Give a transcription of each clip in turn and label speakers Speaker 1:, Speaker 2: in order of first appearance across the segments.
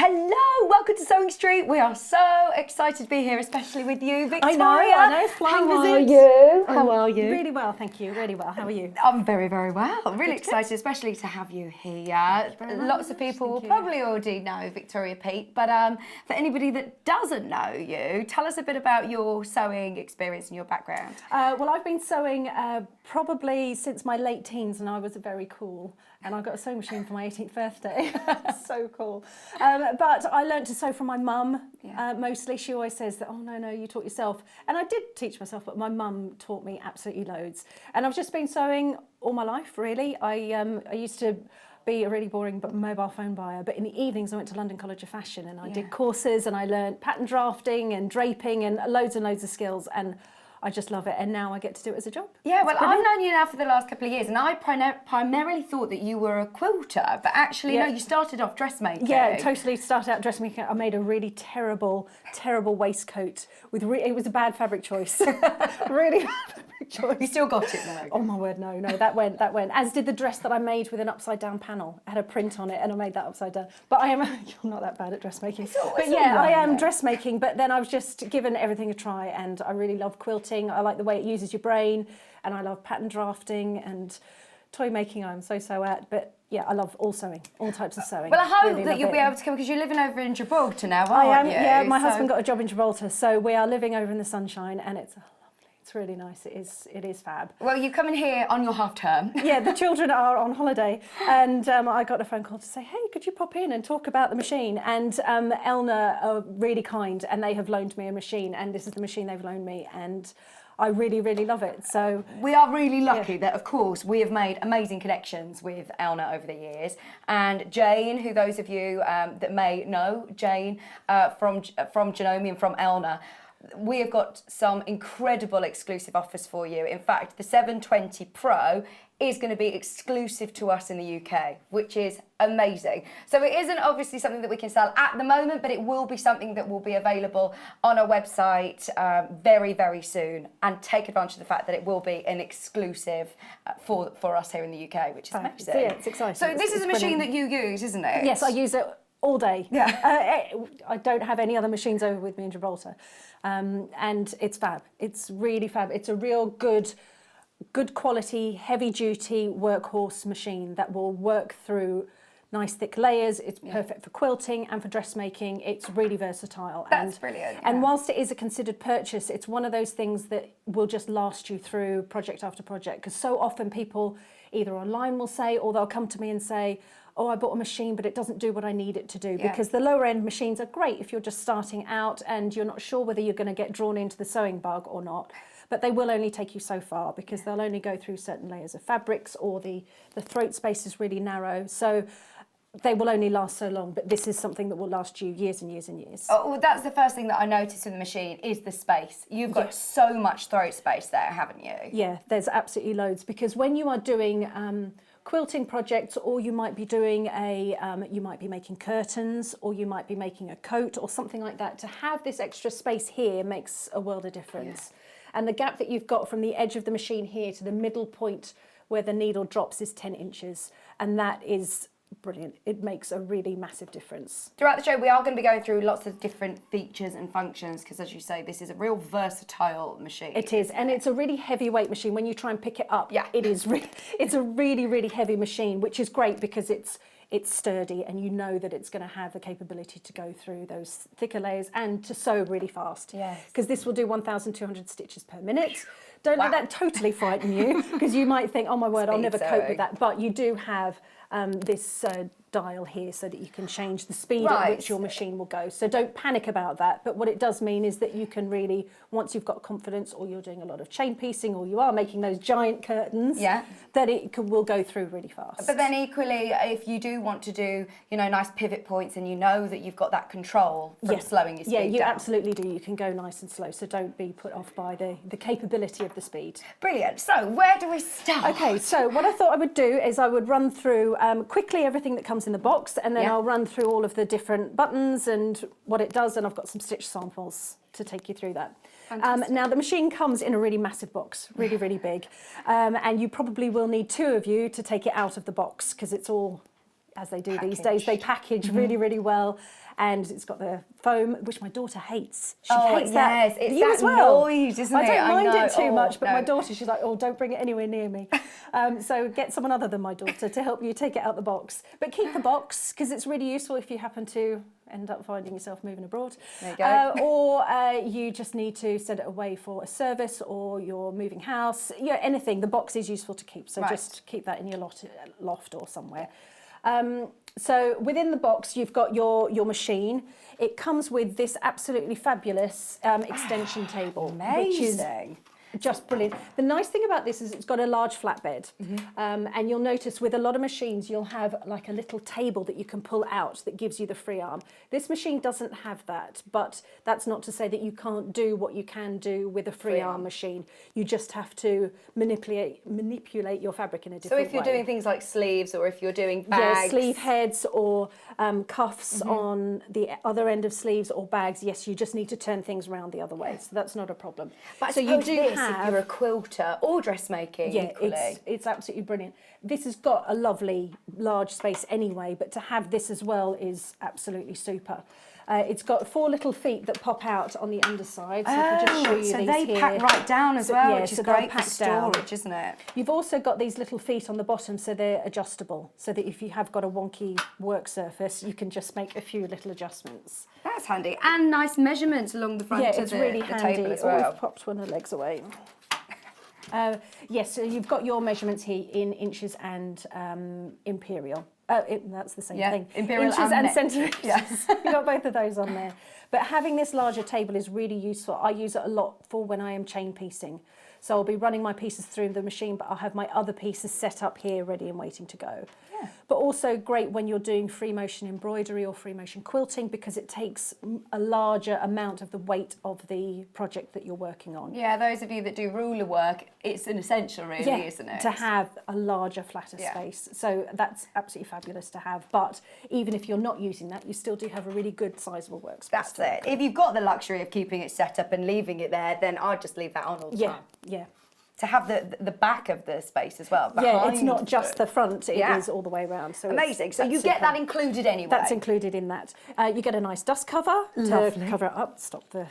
Speaker 1: Hello, welcome to Sewing Street. We are so excited to be here, especially with you, Victoria.
Speaker 2: I know, it's flying
Speaker 1: How
Speaker 2: visit.
Speaker 1: are you? How are you?
Speaker 2: Really well, thank you, really well. How are you?
Speaker 1: I'm very, very well. I'm really excited, especially to have you here. Lots of people will probably already know Victoria Peat, but for anybody that doesn't know you, tell us a bit about your sewing experience and your background.
Speaker 2: Well, I've been sewing probably since my late teens, and I was very cool. And I got a sewing machine for my 18th birthday. So cool. But I learned to sew from my mum, mostly. She always says that, oh, no, you taught yourself. And I did teach myself, but my mum taught me absolutely loads. And I've just been sewing all my life, really. I used to be a really boring but mobile phone buyer, but in the evenings I went to London College of Fashion and I did courses and I learned pattern drafting and draping and loads of skills, and I just love it, and now I get to do it as a job.
Speaker 1: Yeah, well, I've known you now for the last couple of years, and I primarily thought that you were a quilter, but actually, no, you started off dressmaking.
Speaker 2: Yeah, totally started out dressmaking. I made a really terrible waistcoat with, it was a bad fabric choice. Really bad fabric choice.
Speaker 1: You still got it though.
Speaker 2: Oh my word, no, that went. As did the dress that I made with an upside down panel. It had a print on it and I made that upside down. But I am, you're not that bad at dressmaking. But yeah, I am dressmaking, but then I've just given everything a try, and I really love quilting. I like the way it uses your brain, and I love pattern drafting and toy making. I'm so at, but yeah, I love all sewing, all types of sewing.
Speaker 1: Well, I hope that you'll be able to come, because you're living over in Gibraltar now, aren't
Speaker 2: I am,
Speaker 1: you?
Speaker 2: yeah, my husband got a job in Gibraltar, so we are living over in the sunshine, and it's lovely. It's really nice. It is fab.
Speaker 1: Well, you come in here on your half term.
Speaker 2: Yeah, the children are on holiday, and I got a phone call to say, hey, could you pop in and talk about the machine? And Elna are really kind, and they have loaned me a machine, and this is the machine they've loaned me, and I really, really love it. So
Speaker 1: we are really lucky that, of course, we have made amazing connections with Elna over the years. And Jane, who those of you that may know, Jane from Janome and from Elna, we have got some incredible exclusive offers for you. In fact, the 720 Pro is going to be exclusive to us in the UK, which is amazing. So it isn't obviously something that we can sell at the moment, but it will be something that will be available on our website very, very soon. And take advantage of the fact that it will be an exclusive for us here in the UK, which is amazing.
Speaker 2: Yeah, it's exciting.
Speaker 1: So this is a machine that you use, isn't it?
Speaker 2: Yes, I use it all day.
Speaker 1: Yeah.
Speaker 2: I don't have any other machines over with me in Gibraltar. And it's fab. It's really fab. It's a real good quality, heavy duty workhorse machine that will work through nice thick layers. It's perfect for quilting and for dressmaking. It's really versatile.
Speaker 1: That's brilliant.
Speaker 2: And whilst it is a considered purchase, it's one of those things that will just last you through project after project, because so often people either online will say, or they'll come to me and say, oh, I bought a machine, but it doesn't do what I need it to do. Because the lower end machines are great if you're just starting out and you're not sure whether you're going to get drawn into the sewing bug or not. But they will only take you so far, because they'll only go through certain layers of fabrics, or the throat space is really narrow. So they will only last so long, but this is something that will last you years and years and years.
Speaker 1: Oh, well, that's the first thing that I noticed with the machine is the space. You've got so much throat space there, haven't you?
Speaker 2: Yeah, there's absolutely loads, because when you are doing quilting projects, or you might be doing you might be making curtains, or you might be making a coat or something like that, to have this extra space here makes a world of difference. Yeah. And the gap that you've got from the edge of the machine here to the middle point where the needle drops is 10 inches. And that is brilliant. It makes a really massive difference. Throughout
Speaker 1: the show, we are going to be going through lots of different features and functions, because, as you say, this is a real versatile machine.
Speaker 2: It is, and it's a really heavyweight machine. When you try and pick it up, it is. It's a really, really heavy machine, which is great because it's sturdy, and you know that it's going to have the capability to go through those thicker layers and to sew really fast. Yes. Because this will do 1,200 stitches per minute. Don't let that totally frighten you, because you might think, oh my word, I'll never cope with that. But you do have this dial here so that you can change the speed at which your machine will go. So don't panic about that. But what it does mean is that you can really, once you've got confidence, or you're doing a lot of chain piecing, or you are making those giant curtains, that it will go through really fast.
Speaker 1: But then equally, if you do want to do, nice pivot points, and you know that you've got that control from slowing your speed down.
Speaker 2: Yeah, you absolutely do. You can go nice and slow, so don't be put off by the capability of the speed.
Speaker 1: Brilliant. So where do we start?
Speaker 2: Okay, so what I thought I would do is I would run through quickly everything that comes in the box, and then I'll run through all of the different buttons and what it does, and I've got some stitch samples to take you through that. Now the machine comes in a really massive box, really, really big, and you probably will need two of you to take it out of the box, because it's all as they do these days. They package really, really well. And it's got the foam, which my daughter hates. She hates that.
Speaker 1: It's
Speaker 2: you
Speaker 1: that
Speaker 2: as well.
Speaker 1: noise, isn't it?
Speaker 2: I don't mind it too
Speaker 1: Oh,
Speaker 2: much, but
Speaker 1: no.
Speaker 2: my daughter, she's like, oh, don't bring it anywhere near me. So get someone other than my daughter to help you take it out the box. But keep the box, because it's really useful if you happen to end up finding yourself moving abroad.
Speaker 1: There you go.
Speaker 2: Or you just need to send it away for a service, or you're moving house. Yeah, anything. The box is useful to keep, so just keep that in your loft or somewhere. So within the box, you've got your machine. It comes with this absolutely fabulous extension table, which is just brilliant. The nice thing about this is it's got a large flatbed, and you'll notice with a lot of machines you'll have like a little table that you can pull out that gives you the free arm. This machine doesn't have that, but that's not to say that you can't do what you can do with a free arm machine. You just have to manipulate your fabric in a different way.
Speaker 1: So if you're doing things like sleeves, or if you're doing bags,
Speaker 2: sleeve heads or cuffs on the other end of sleeves or bags, yes, you just need to turn things around the other way, so that's not a problem.
Speaker 1: But
Speaker 2: so you do
Speaker 1: if you're a quilter or dressmaking,
Speaker 2: it's absolutely brilliant. This has got a lovely large space anyway, but to have this as well is absolutely super. It's got 4 little feet that pop out on the underside, so I can just show you
Speaker 1: so
Speaker 2: these
Speaker 1: they
Speaker 2: here.
Speaker 1: pack right down as well, which is great for storage, isn't it?
Speaker 2: You've also got these little feet on the bottom, so they're adjustable, so that if you have got a wonky work surface, you can just make a few little adjustments.
Speaker 1: That's handy, and nice measurements along the front of the table as well.
Speaker 2: We've popped one of the legs away. Yes, so you've got your measurements here in inches and imperial. That's the same thing.
Speaker 1: Imperial
Speaker 2: inches and centimetres.
Speaker 1: Yes.
Speaker 2: You've got both of those on there. But having this larger table is really useful. I use it a lot for when I am chain piecing. So I'll be running my pieces through the machine, but I'll have my other pieces set up here ready and waiting to go. Yeah. But also great when you're doing free motion embroidery or free motion quilting, because it takes a larger amount of the weight of the project that you're working on.
Speaker 1: Yeah, those of you that do ruler work, it's an essential really, isn't it?
Speaker 2: To have a larger, flatter space. So that's absolutely fabulous to have. But even if you're not using that, you still do have a really good sizable workspace.
Speaker 1: That's it. If you've got the luxury of keeping it set up and leaving it there, then I'd just leave that on all the time.
Speaker 2: Yeah.
Speaker 1: To have the back of the space as well.
Speaker 2: Yeah, it's not just the front, it is all the way around. So
Speaker 1: amazing. So you get that included anyway.
Speaker 2: That's included in that. You get a nice dust cover to cover it up, stop the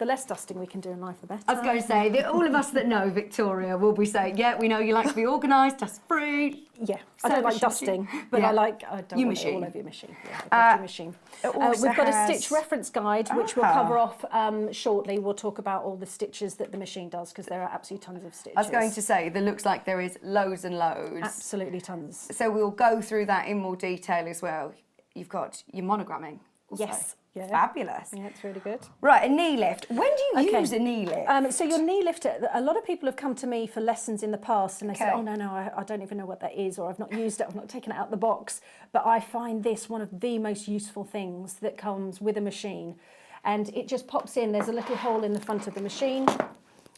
Speaker 2: less dusting we can do in life, the better.
Speaker 1: I was going to say, that all of us that know Victoria will be saying, yeah, we know you like to be organised, dust-free.
Speaker 2: Yeah, I don't like dusting, but I don't want it all over your machine. Yeah, your machine. We've got a stitch reference guide, which we'll cover off shortly. We'll talk about all the stitches that the machine does, because there are absolutely tons of stitches.
Speaker 1: I was going to say, there looks like there is loads and loads.
Speaker 2: Absolutely tons.
Speaker 1: So we'll go through that in more detail as well. You've got your monogramming also.
Speaker 2: Yes. Yeah.
Speaker 1: Fabulous.
Speaker 2: Yeah, it's really good.
Speaker 1: Right, a knee lift. When do you use a knee lift?
Speaker 2: So your knee lift, a lot of people have come to me for lessons in the past and they said, oh, no, I don't even know what that is, or I've not used it, I've not taken it out of the box. But I find this one of the most useful things that comes with a machine. And it just pops in. There's a little hole in the front of the machine,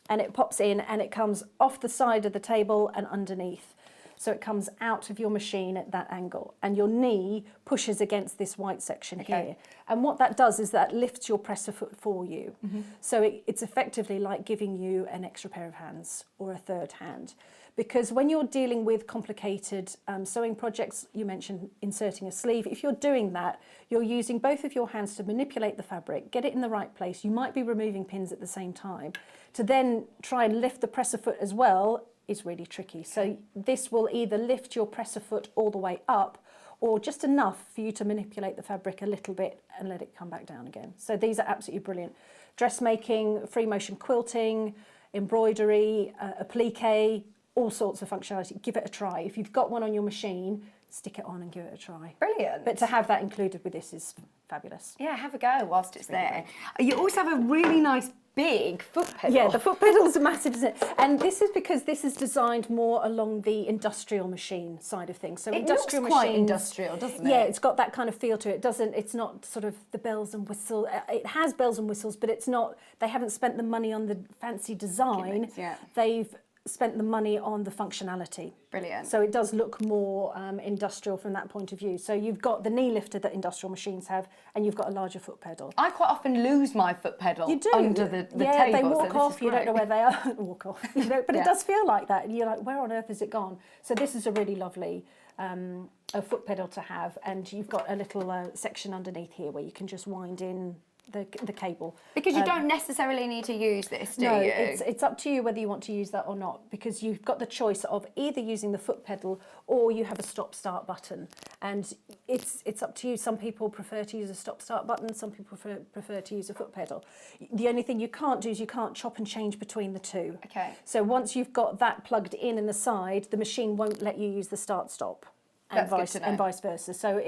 Speaker 2: and it pops in and it comes off the side of the table and underneath. So it comes out of your machine at that angle, and your knee pushes against this white section here. And what that does is that lifts your presser foot for you. So it's effectively like giving you an extra pair of hands or a third hand. Because when you're dealing with complicated sewing projects, you mentioned inserting a sleeve, if you're doing that, you're using both of your hands to manipulate the fabric, get it in the right place. You might be removing pins at the same time. To then try and lift the presser foot as well is really tricky. So this will either lift your presser foot all the way up, or just enough for you to manipulate the fabric a little bit and let it come back down again. So these are absolutely brilliant. Dressmaking, free motion quilting, embroidery, applique, all sorts of functionality. Give it a try. If you've got one on your machine, stick it on and give it a try.
Speaker 1: Brilliant.
Speaker 2: But to have that included with this is fabulous.
Speaker 1: Yeah, have a go whilst it's there. You also have a really nice big foot pedal.
Speaker 2: Yeah, the foot pedals are massive, isn't it? And this is because this is designed more along the industrial machine side of things. So
Speaker 1: it
Speaker 2: industrial
Speaker 1: looks quite
Speaker 2: machines,
Speaker 1: industrial, doesn't it?
Speaker 2: Yeah, it's got that kind of feel to it. It's not sort of the bells and whistles. It has bells and whistles, but it's not, they haven't spent the money on the fancy design.
Speaker 1: Yeah.
Speaker 2: They've spent the money on the functionality.
Speaker 1: Brilliant.
Speaker 2: So it does look more industrial from that point of view. So you've got the knee lifter that industrial machines have, and you've got a larger foot pedal.
Speaker 1: I quite often lose my foot pedal under the table.
Speaker 2: Yeah, they walk off, you don't know where they are. Walk off, you know, but it does feel like that. And you're like, where on earth has it gone? So this is a really lovely a foot pedal to have, and you've got a little section underneath here where you can just wind in the cable.
Speaker 1: Because you don't necessarily need to use this, do you?
Speaker 2: No, it's up to you whether you want to use that or not, because you've got the choice of either using the foot pedal or you have a stop-start button, and it's up to you. Some people prefer to use a stop-start button, some people prefer to use a foot pedal. The only thing you can't do is you can't chop and change between the two.
Speaker 1: Okay.
Speaker 2: So once you've got that plugged in the side, the machine won't let you use the start-stop, and vice versa. So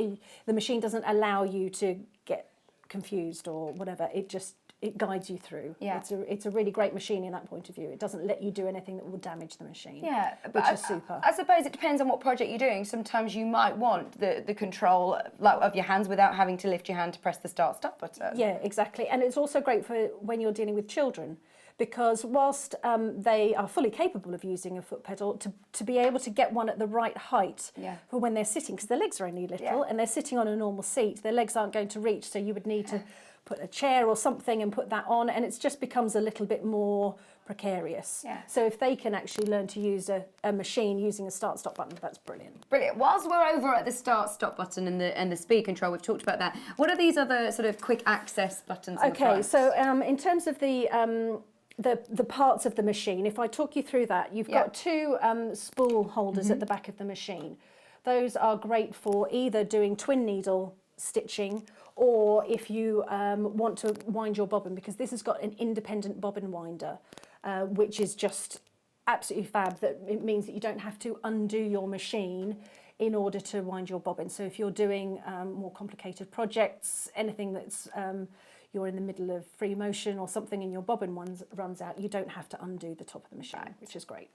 Speaker 2: the machine doesn't allow you to get confused or whatever. It guides you through.
Speaker 1: Yeah.
Speaker 2: It's a really great machine in that point of view. It doesn't let you do anything that will damage the machine.
Speaker 1: Yeah,
Speaker 2: which is super.
Speaker 1: I suppose it depends on what project you're doing. Sometimes you might want the control of your hands without having to lift your hand to press the start-stop button.
Speaker 2: Yeah, exactly. And it's also great for when you're dealing with children, because whilst they are fully capable of using a foot pedal, to be able to get one at the right height for when they're sitting, because their legs are only little and they're sitting on a normal seat, their legs aren't going to reach, so you would need to put a chair or something and put that on, and it just becomes a little bit more precarious.
Speaker 1: Yeah.
Speaker 2: So if they can actually learn to use a machine using a start-stop button, that's brilliant.
Speaker 1: Brilliant. Whilst we're over at the start-stop button and the speed control, we've talked about that. What are these other sort of quick access buttons?
Speaker 2: Okay, so in terms of the parts of the machine, if I talk you through that, you've got two spool holders at the back of the machine. Those are great for either doing twin needle stitching, or if you want to wind your bobbin, because this has got an independent bobbin winder, which is just absolutely fab. That it means that you don't have to undo your machine in order to wind your bobbin. So if you're doing more complicated projects, anything that's you're in the middle of free motion or something and your bobbin runs out, you don't have to undo the top of the machine, which is great.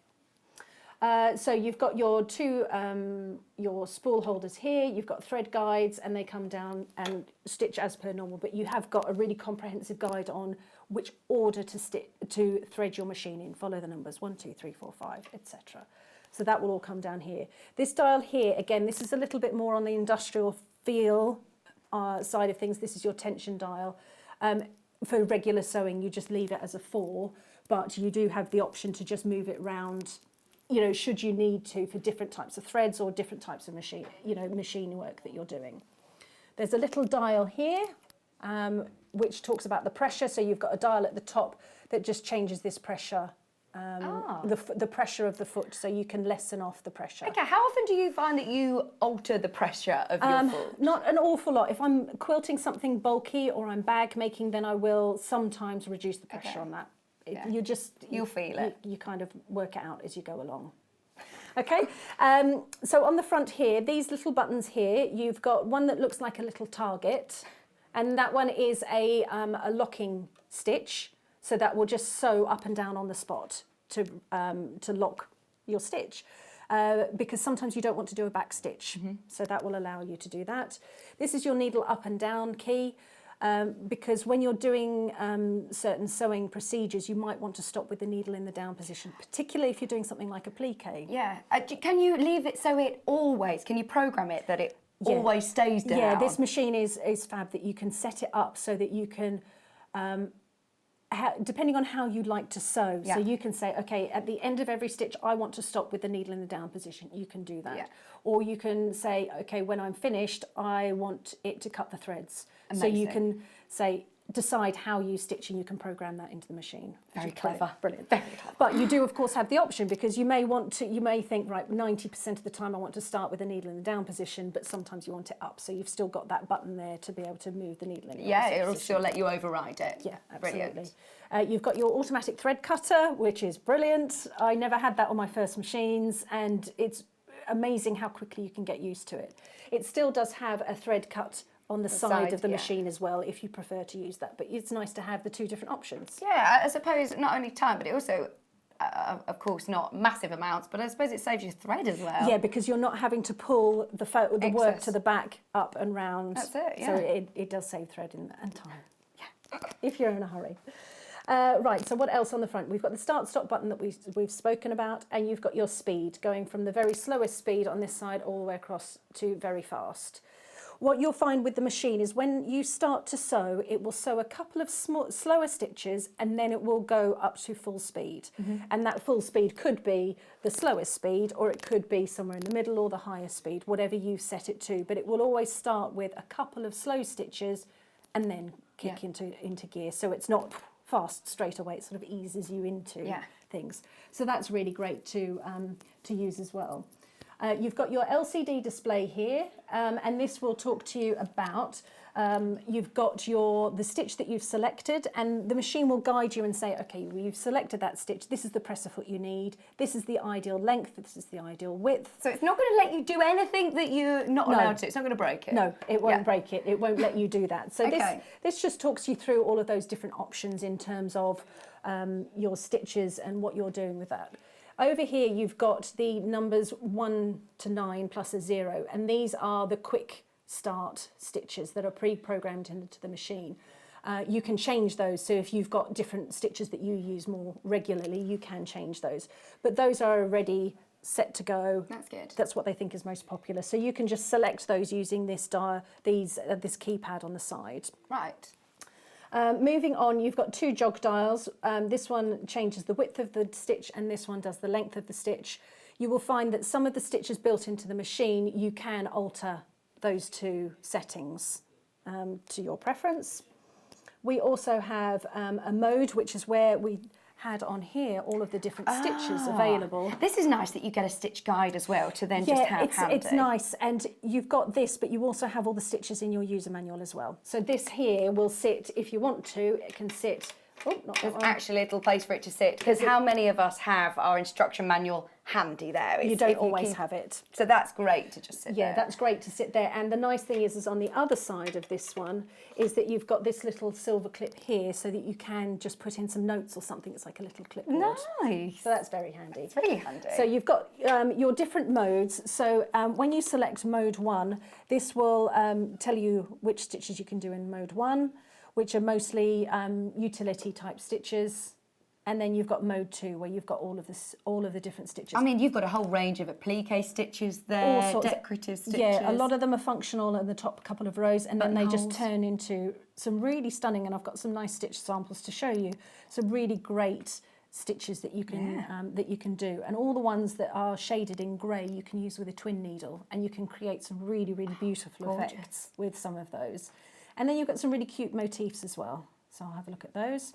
Speaker 2: So you've got your two your spool holders here, you've got thread guides, and they come down and stitch as per normal, but you have got a really comprehensive guide on which order to thread your machine in. Follow the numbers 1, 2, 3, 4, 5, etc. So that will all come down here. This dial here, again, this is a little bit more on the industrial feel side of things. This is your tension dial. For regular sewing, you just leave it as a 4, but you do have the option to just move it round, you know, should you need to, for different types of threads or different types of machine work that you're doing. There's a little dial here, which talks about the pressure. So you've got a dial at the top that just changes this pressure, the pressure of the foot, so you can lessen off the pressure.
Speaker 1: Okay, how often do you find that you alter the pressure of your foot?
Speaker 2: Not an awful lot. If I'm quilting something bulky or I'm bag making, then I will sometimes reduce the pressure on that. You'll
Speaker 1: feel it.
Speaker 2: You kind of work it out as you go along. Okay, so on the front here, these little buttons here, you've got one that looks like a little target, and that one is a locking stitch. So that will just sew up and down on the spot to lock your stitch, because sometimes you don't want to do a back stitch. So that will allow you to do that. This is your needle up and down key, because when you're doing certain sewing procedures, you might want to stop with the needle in the down position, particularly if you're doing something like a plique.
Speaker 1: Yeah. Can you leave it so it always, can you program it that it always stays down?
Speaker 2: Yeah, this machine is fab that you can set it up so that you can, depending on how you like to sew, so you can say, okay, at the end of every stitch, I want to stop with the needle in the down position. You can do that. Yeah. Or you can say, okay, when I'm finished, I want it to cut the threads. Amazing. So you can say, decide how you stitch, and you can program that into the machine.
Speaker 1: Very clever.
Speaker 2: Brilliant.
Speaker 1: Very clever.
Speaker 2: But you do, of course, have the option, because you may think, right, 90% of the time I want to start with the needle in the down position, but sometimes you want it up. So you've still got that button there to be able to move the needle in the down position.
Speaker 1: It'll still let you override it.
Speaker 2: Yeah, absolutely.
Speaker 1: Brilliant.
Speaker 2: You've got your automatic thread cutter, which is brilliant. I never had that on my first machines, and it's amazing how quickly you can get used to it. It still does have a thread cut on the side of the machine as well, if you prefer to use that, but it's nice to have the two different options.
Speaker 1: Yeah, I suppose not only time, but it also, of course, not massive amounts, but I suppose it saves you thread as well.
Speaker 2: Yeah, because you're not having to pull the work to the back, up and round.
Speaker 1: That's it, yeah.
Speaker 2: So it does save thread and time, if you're in a hurry. Right, so what else on the front? We've got the start-stop button that we've spoken about, and you've got your speed, going from the very slowest speed on this side all the way across to very fast. What you'll find with the machine is when you start to sew, it will sew a couple of slower stitches and then it will go up to full speed. And that full speed could be the slowest speed, or it could be somewhere in the middle, or the highest speed, whatever you set it to. But it will always start with a couple of slow stitches and then kick into gear. So it's not fast straight away, it sort of eases you into things. So that's really great to use as well. You've got your LCD display here, and this will talk to you about, you've got the stitch that you've selected, and the machine will guide you and say, okay, well, you've selected that stitch, this is the presser foot you need, this is the ideal length, this is the ideal width.
Speaker 1: So it's not going to let you do anything that you're not allowed to, it's not going to break it?
Speaker 2: No, it won't break it, it won't let you do that. So this just talks you through all of those different options in terms of your stitches and what you're doing with that. Over here, you've got the numbers 1 to 9 plus a 0, and these are the quick start stitches that are pre-programmed into the machine. You can change those, so if you've got different stitches that you use more regularly, you can change those. But those are already set to go.
Speaker 1: That's good.
Speaker 2: That's what they think is most popular. So you can just select those using this keypad on the side.
Speaker 1: Right.
Speaker 2: Moving on, you've got 2 jog dials. This one changes the width of the stitch and this one does the length of the stitch. You will find that some of the stitches built into the machine, you can alter those 2 settings to your preference. We also have a mode, which is where we had on here all of the different stitches available.
Speaker 1: This is nice that you get a stitch guide as well to then just have handy.
Speaker 2: It's nice, and you've got this, but you also have all the stitches in your user manual as well. So this here will sit, if you want to, it can sit. Oh, not that one.
Speaker 1: Actually a little place for it to sit, because how many of us have our instruction manual handy there?
Speaker 2: You don't always have it.
Speaker 1: So that's great to just sit there.
Speaker 2: Yeah, that's great to sit there. And the nice thing is on the other side of this one is that you've got this little silver clip here so that you can just put in some notes or something. It's like a little clipboard.
Speaker 1: Nice.
Speaker 2: So that's very handy.
Speaker 1: It's really handy.
Speaker 2: So you've got your different modes. So when you select mode 1, this will tell you which stitches you can do in mode 1, which are mostly utility type stitches. And then you've got mode 2, where you've got all of the different stitches.
Speaker 1: I mean, you've got a whole range of applique stitches there,
Speaker 2: all sorts
Speaker 1: decorative stitches.
Speaker 2: Yeah, a lot of them are functional in the top couple of rows, and then they just turn into some really stunning, and I've got some nice stitch samples to show you, some really great stitches that you can do. And all the ones that are shaded in grey you can use with a twin needle, and you can create some really, really beautiful effects with some of those. And then you've got some really cute motifs as well, so I'll have a look at those.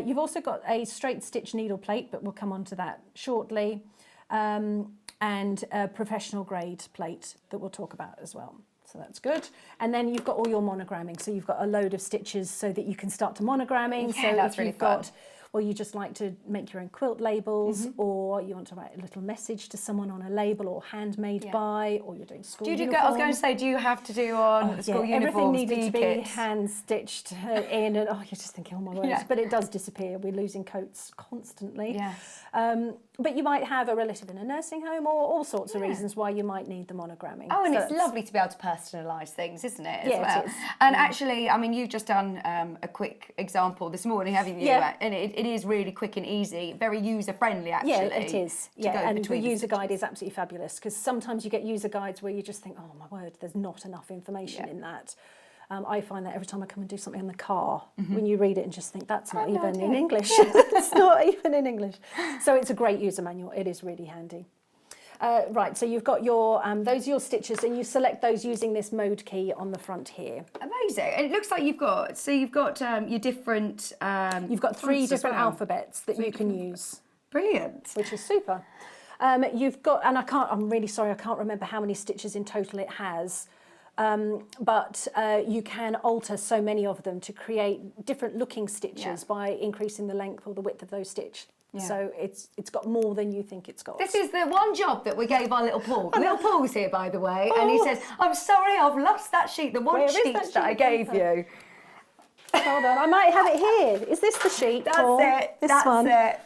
Speaker 2: You've also got a straight stitch needle plate, but we'll come on to that shortly, and a professional grade plate that we'll talk about as well. So that's good. And then you've got all your monogramming. So you've got a load of stitches so that you can start to monogramming.
Speaker 1: Yeah,
Speaker 2: so
Speaker 1: that's
Speaker 2: if
Speaker 1: really
Speaker 2: you've
Speaker 1: fun.
Speaker 2: got, or you just like to make your own quilt labels, or you want to write a little message to someone on a label, or handmade by, or you're doing school uniforms.
Speaker 1: I was going to say, do you have to do on school uniforms?
Speaker 2: Everything needed to be
Speaker 1: kits?
Speaker 2: hand stitched in, and you're just thinking, oh my words, but it does disappear. We're losing coats constantly.
Speaker 1: Yeah.
Speaker 2: But you might have a relative in a nursing home, or all sorts of reasons why you might need the monogramming.
Speaker 1: Oh, and it's lovely to be able to personalise things, isn't it?
Speaker 2: It is.
Speaker 1: And actually, I mean, you've just done a quick example this morning, haven't you?
Speaker 2: Yeah.
Speaker 1: And it is really quick and easy, very user-friendly, actually.
Speaker 2: Yeah, it is. Yeah, and the user guide is absolutely fabulous, because sometimes you get user guides where you just think, oh my word, there's not enough information in that. I find that every time I come and do something in the car, when you read it and just think, that's not even in English. It's not even in English. So it's a great user manual. It is really handy. Right, so you've got your those are your stitches, and you select those using this mode key on the front here.
Speaker 1: Amazing. And it looks like you've got your different...
Speaker 2: You've got 3 different alphabets that you can use.
Speaker 1: Brilliant.
Speaker 2: Which is super. You've got, and I'm really sorry, I can't remember how many stitches in total it has. But you can alter so many of them to create different looking stitches by increasing the length or the width of those stitches. Yeah. So it's got more than you think it's got.
Speaker 1: This is the one job that we gave our little Paul. Little Paul's here, by the way, and he says, I'm sorry, I've lost that sheet, the one sheet that I gave you.
Speaker 2: Hold on, I might have it here. Is this the sheet, Paul?
Speaker 1: That's it.
Speaker 2: That's one.
Speaker 1: it.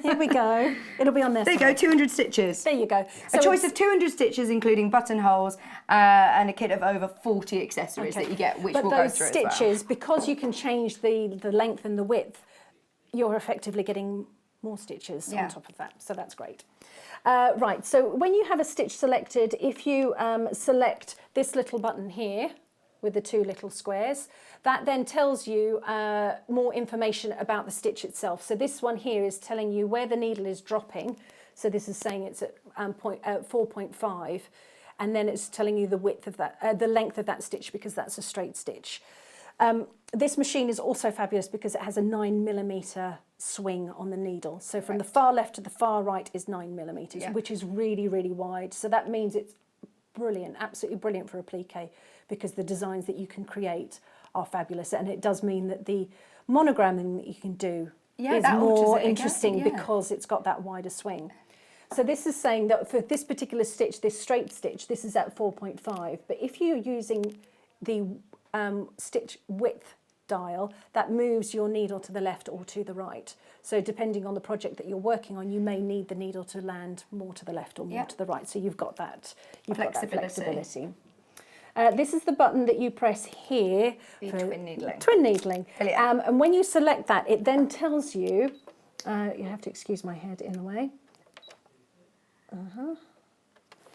Speaker 2: Here we go. It'll be on this.
Speaker 1: There you go, 200 stitches.
Speaker 2: There you go. So
Speaker 1: a choice of 200 stitches, including buttonholes and a kit of over 40 accessories that you get, which we'll go through
Speaker 2: But those stitches, because you can change the length and the width, you're effectively getting more stitches on top of that. So that's great. Right, so when you have a stitch selected, if you select this little button here with the 2 little squares, that then tells you more information about the stitch itself. So this one here is telling you where the needle is dropping. So this is saying it's at 4.5, and then it's telling you the width of that, the length of that stitch, because that's a straight stitch. This machine is also fabulous because it has a 9mm swing on the needle. So from the far left to the far right is 9mm, which is really, really wide. So that means it's brilliant, absolutely brilliant for applique, because the designs that you can create are fabulous. And it does mean that the monogramming that you can do is more interesting because it's got that wider swing. So this is saying that for this particular stitch, this straight stitch, this is at 4.5. But if you're using the stitch width dial, that moves your needle to the left or to the right. So depending on the project that you're working on, you may need the needle to land more to the left or more to the right. So you've got that, got that flexibility. This is the button that you press here
Speaker 1: for twin needling.
Speaker 2: Twin needling. And when you select that, it then tells you, you have to excuse my head in the way.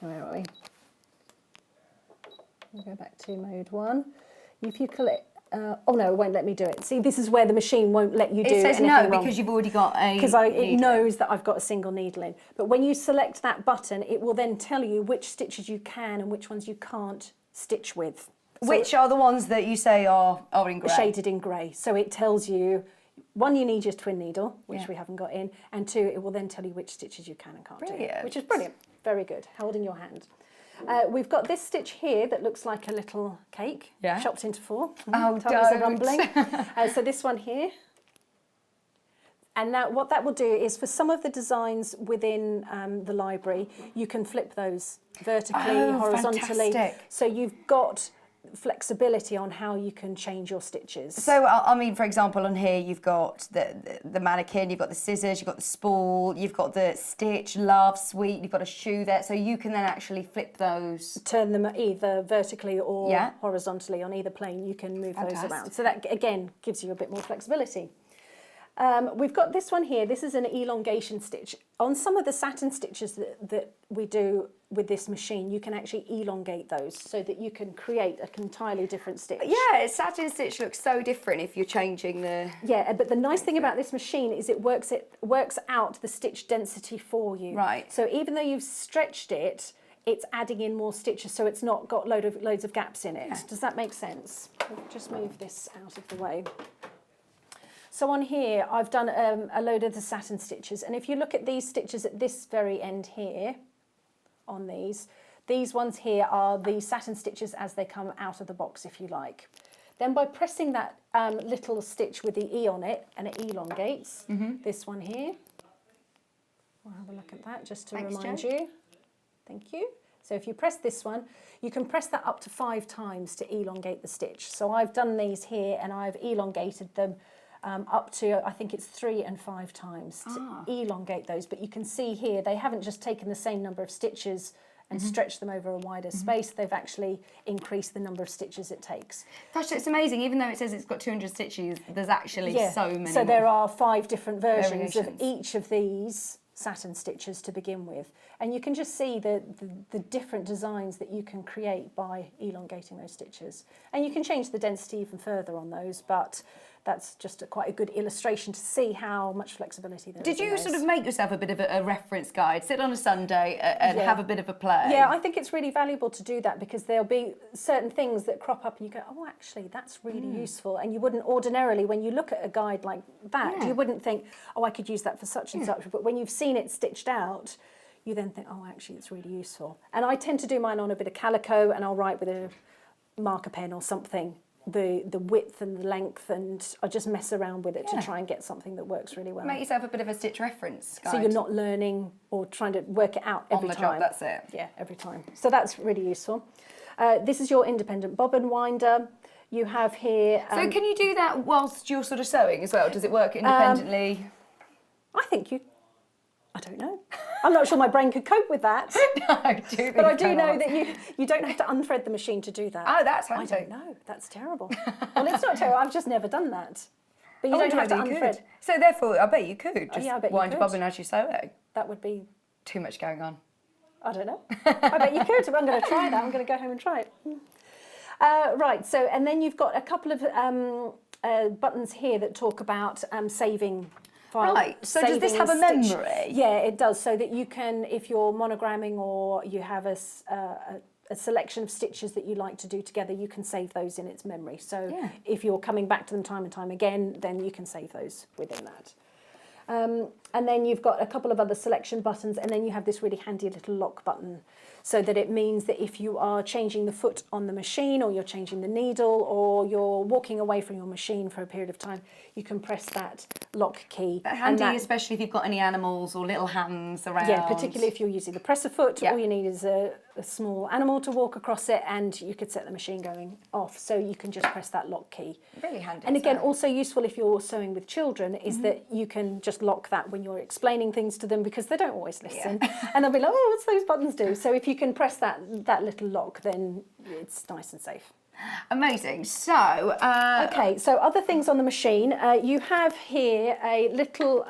Speaker 2: Where are we? We'll go back to mode 1. If you click, oh no, it won't let me do it. See, this is where the machine won't let you do anything wrong. It says no
Speaker 1: because you've already got a
Speaker 2: Because it knows that I've got a single needle in. But when you select that button, it will then tell you which stitches you can and which ones you can't stitch with.
Speaker 1: So which are the ones that you say are in grey?
Speaker 2: Shaded in grey. So it tells you, 1, you need your twin needle, which we haven't got in, and 2, it will then tell you which stitches you can and can't do, which is brilliant. Very good. Hold in your hand. We've got this stitch here that looks like a little cake, chopped into 4.
Speaker 1: Oh,
Speaker 2: tummies are rumbling. So this one here. And now what that will do is for some of the designs within the library, you can flip those vertically, horizontally.
Speaker 1: Fantastic.
Speaker 2: So you've got flexibility on how you can change your stitches.
Speaker 1: So, I mean, for example, on here you've got the mannequin, you've got the scissors, you've got the spool, you've got the stitch, love, sweet, you've got a shoe there, so you can then actually flip those.
Speaker 2: Turn them either vertically or horizontally on either plane, you can move those around. So that, again, gives you a bit more flexibility. We've got this one here. This is an elongation stitch. On some of the satin stitches that we do with this machine, you can actually elongate those so that you can create an entirely different stitch.
Speaker 1: Yeah, satin stitch looks so different if you're changing the...
Speaker 2: Yeah, but the nice thing about this machine is it works out the stitch density for you.
Speaker 1: Right.
Speaker 2: So even though you've stretched it, it's adding in more stitches, so it's not got loads of gaps in it. Yeah. Does that make sense? We'll just move this out of the way. So on here, I've done a load of the satin stitches. And if you look at these stitches at this very end here, on these ones here are the satin stitches as they come out of the box, if you like. Then by pressing that little stitch with the E on it, and it elongates, this one here. We'll have a look at that just to remind you. Thank you. So if you press this one, you can press that up to 5 times to elongate the stitch. So I've done these here and I've elongated them up to, I think it's 3 and 5 times to elongate those. But you can see here, they haven't just taken the same number of stitches and stretched them over a wider space. They've actually increased the number of stitches it takes.
Speaker 1: Gosh, it's amazing. Even though it says it's got 200 stitches, there's actually so many
Speaker 2: So
Speaker 1: more.
Speaker 2: there are 5 different versions of each of these satin stitches to begin with. And you can just see the different designs that you can create by elongating those stitches. And you can change the density even further on those, but that's just quite a good illustration to see how much flexibility there is.
Speaker 1: Did you sort of make yourself a bit of a reference guide, sit on a Sunday and have a bit of a play?
Speaker 2: Yeah, I think it's really valuable to do that because there'll be certain things that crop up and you go, oh, actually, that's really useful. And you wouldn't ordinarily, when you look at a guide like that, you wouldn't think, oh, I could use that for such and such. But when you've seen it stitched out, you then think, oh, actually, it's really useful. And I tend to do mine on a bit of calico and I'll write with a marker pen or something the width and the length, and I just mess around with it to try and get something that works really well.
Speaker 1: Make yourself a bit of a stitch reference guide.
Speaker 2: So you're not learning or trying to work it out every time.
Speaker 1: On the job, that's it.
Speaker 2: Yeah, every time. So that's really useful. This is your independent bobbin winder. You have here...
Speaker 1: so can you do that whilst you're sort of sewing as well? Does it work independently?
Speaker 2: I think you... I don't know. I'm not sure my brain could cope with that.
Speaker 1: No, I do.
Speaker 2: But I do know that you don't have to unthread the machine to do that.
Speaker 1: Oh, that's handy.
Speaker 2: I don't know. That's terrible. Well, it's not terrible. I've just never done that. But you don't have to unthread.
Speaker 1: So therefore, I bet you could just
Speaker 2: I bet
Speaker 1: wind
Speaker 2: you
Speaker 1: your
Speaker 2: could.
Speaker 1: bobbin as you're sewing.
Speaker 2: That would be...
Speaker 1: Too much going on.
Speaker 2: I don't know. I bet you could. I'm going to try that. I'm going to go home and try it. Right, so, and then you've got a couple of buttons here that talk about saving file.
Speaker 1: Right, so does this have a memory?
Speaker 2: Yeah, it does, so that you can, if you're monogramming or you have a selection of stitches that you like to do together, you can save those in its memory. So if you're coming back to them time and time again, then you can save those within that. And then you've got a couple of other selection buttons, and then you have this really handy little lock button, so that it means that if you are changing the foot on the machine, or you're changing the needle, or you're walking away from your machine for a period of time, you can press that lock key.
Speaker 1: Handy, especially if you've got any animals or little hands around.
Speaker 2: Yeah, particularly if you're using the presser foot, all you need is a small animal to walk across it, and you could set the machine going off, so you can just press that lock key.
Speaker 1: Really handy.
Speaker 2: And again, also useful if you're sewing with children is that you can just lock that when you're explaining things to them, because they don't always listen. And they'll be like, oh, what's those buttons do? So if you can press that little lock, then it's nice and safe.
Speaker 1: Amazing. So,
Speaker 2: okay, so other things on the machine, you have here a little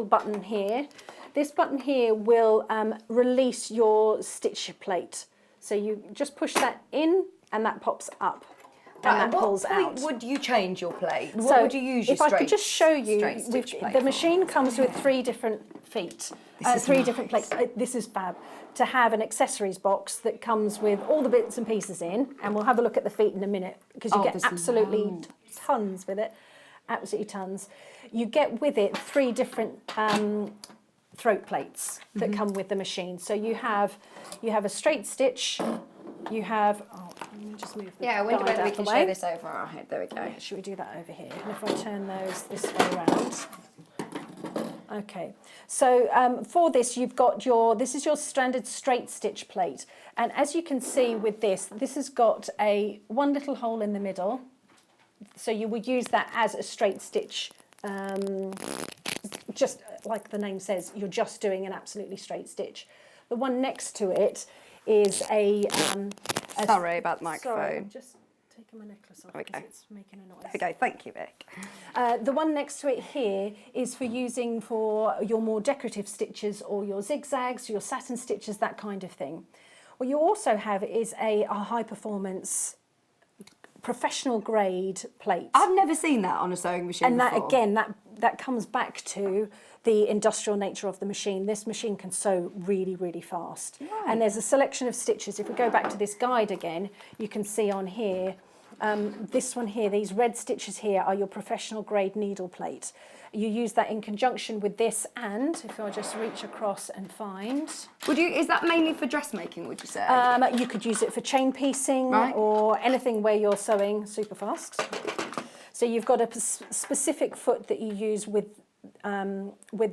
Speaker 2: button here. This button here will release your stitch plate. So you just push that in, and that pops up. And that pulls out.
Speaker 1: What point would you change your plate? What
Speaker 2: So
Speaker 1: would you use your
Speaker 2: if I could just show you, the machine comes with 3 different feet, 3 different plates. This is fab. To have an accessories box that comes with all the bits and pieces in, and we'll have a look at the feet in a minute, because you get absolutely tons with it, absolutely tons. You get with it 3 different throat plates that come with the machine. So you have a straight stitch. You have, let me just move the
Speaker 1: I wonder whether we can
Speaker 2: away.
Speaker 1: show this over our head. There we go.
Speaker 2: Yeah, should we do that over here? And if I turn those this way around. Okay, so for this you've got this is your standard straight stitch plate. And as you can see with this has got one little hole in the middle. So you would use that as a straight stitch. Just like the name says, you're just doing an absolutely straight stitch. The one next to it is
Speaker 1: sorry about the microphone.
Speaker 2: Sorry, I'm just taking my necklace off because it's making a noise.
Speaker 1: Okay, thank you, Vic.
Speaker 2: The one next to it here is for using for your more decorative stitches, or your zigzags, your satin stitches, that kind of thing. What you also have is a high performance professional grade plate.
Speaker 1: I've never seen that on a sewing machine before.
Speaker 2: That again, that comes back to the industrial nature of the machine. This machine can sew really, really fast. Right. And there's a selection of stitches. If we go back to this guide again, you can see on here, this one here, these red stitches here are your professional grade needle plate. You use that in conjunction with this, and if I just reach across and find...
Speaker 1: Is that mainly for dressmaking, would you say?
Speaker 2: You could use it for chain piecing, or anything where you're sewing super fast. So you've got a specific foot that you use with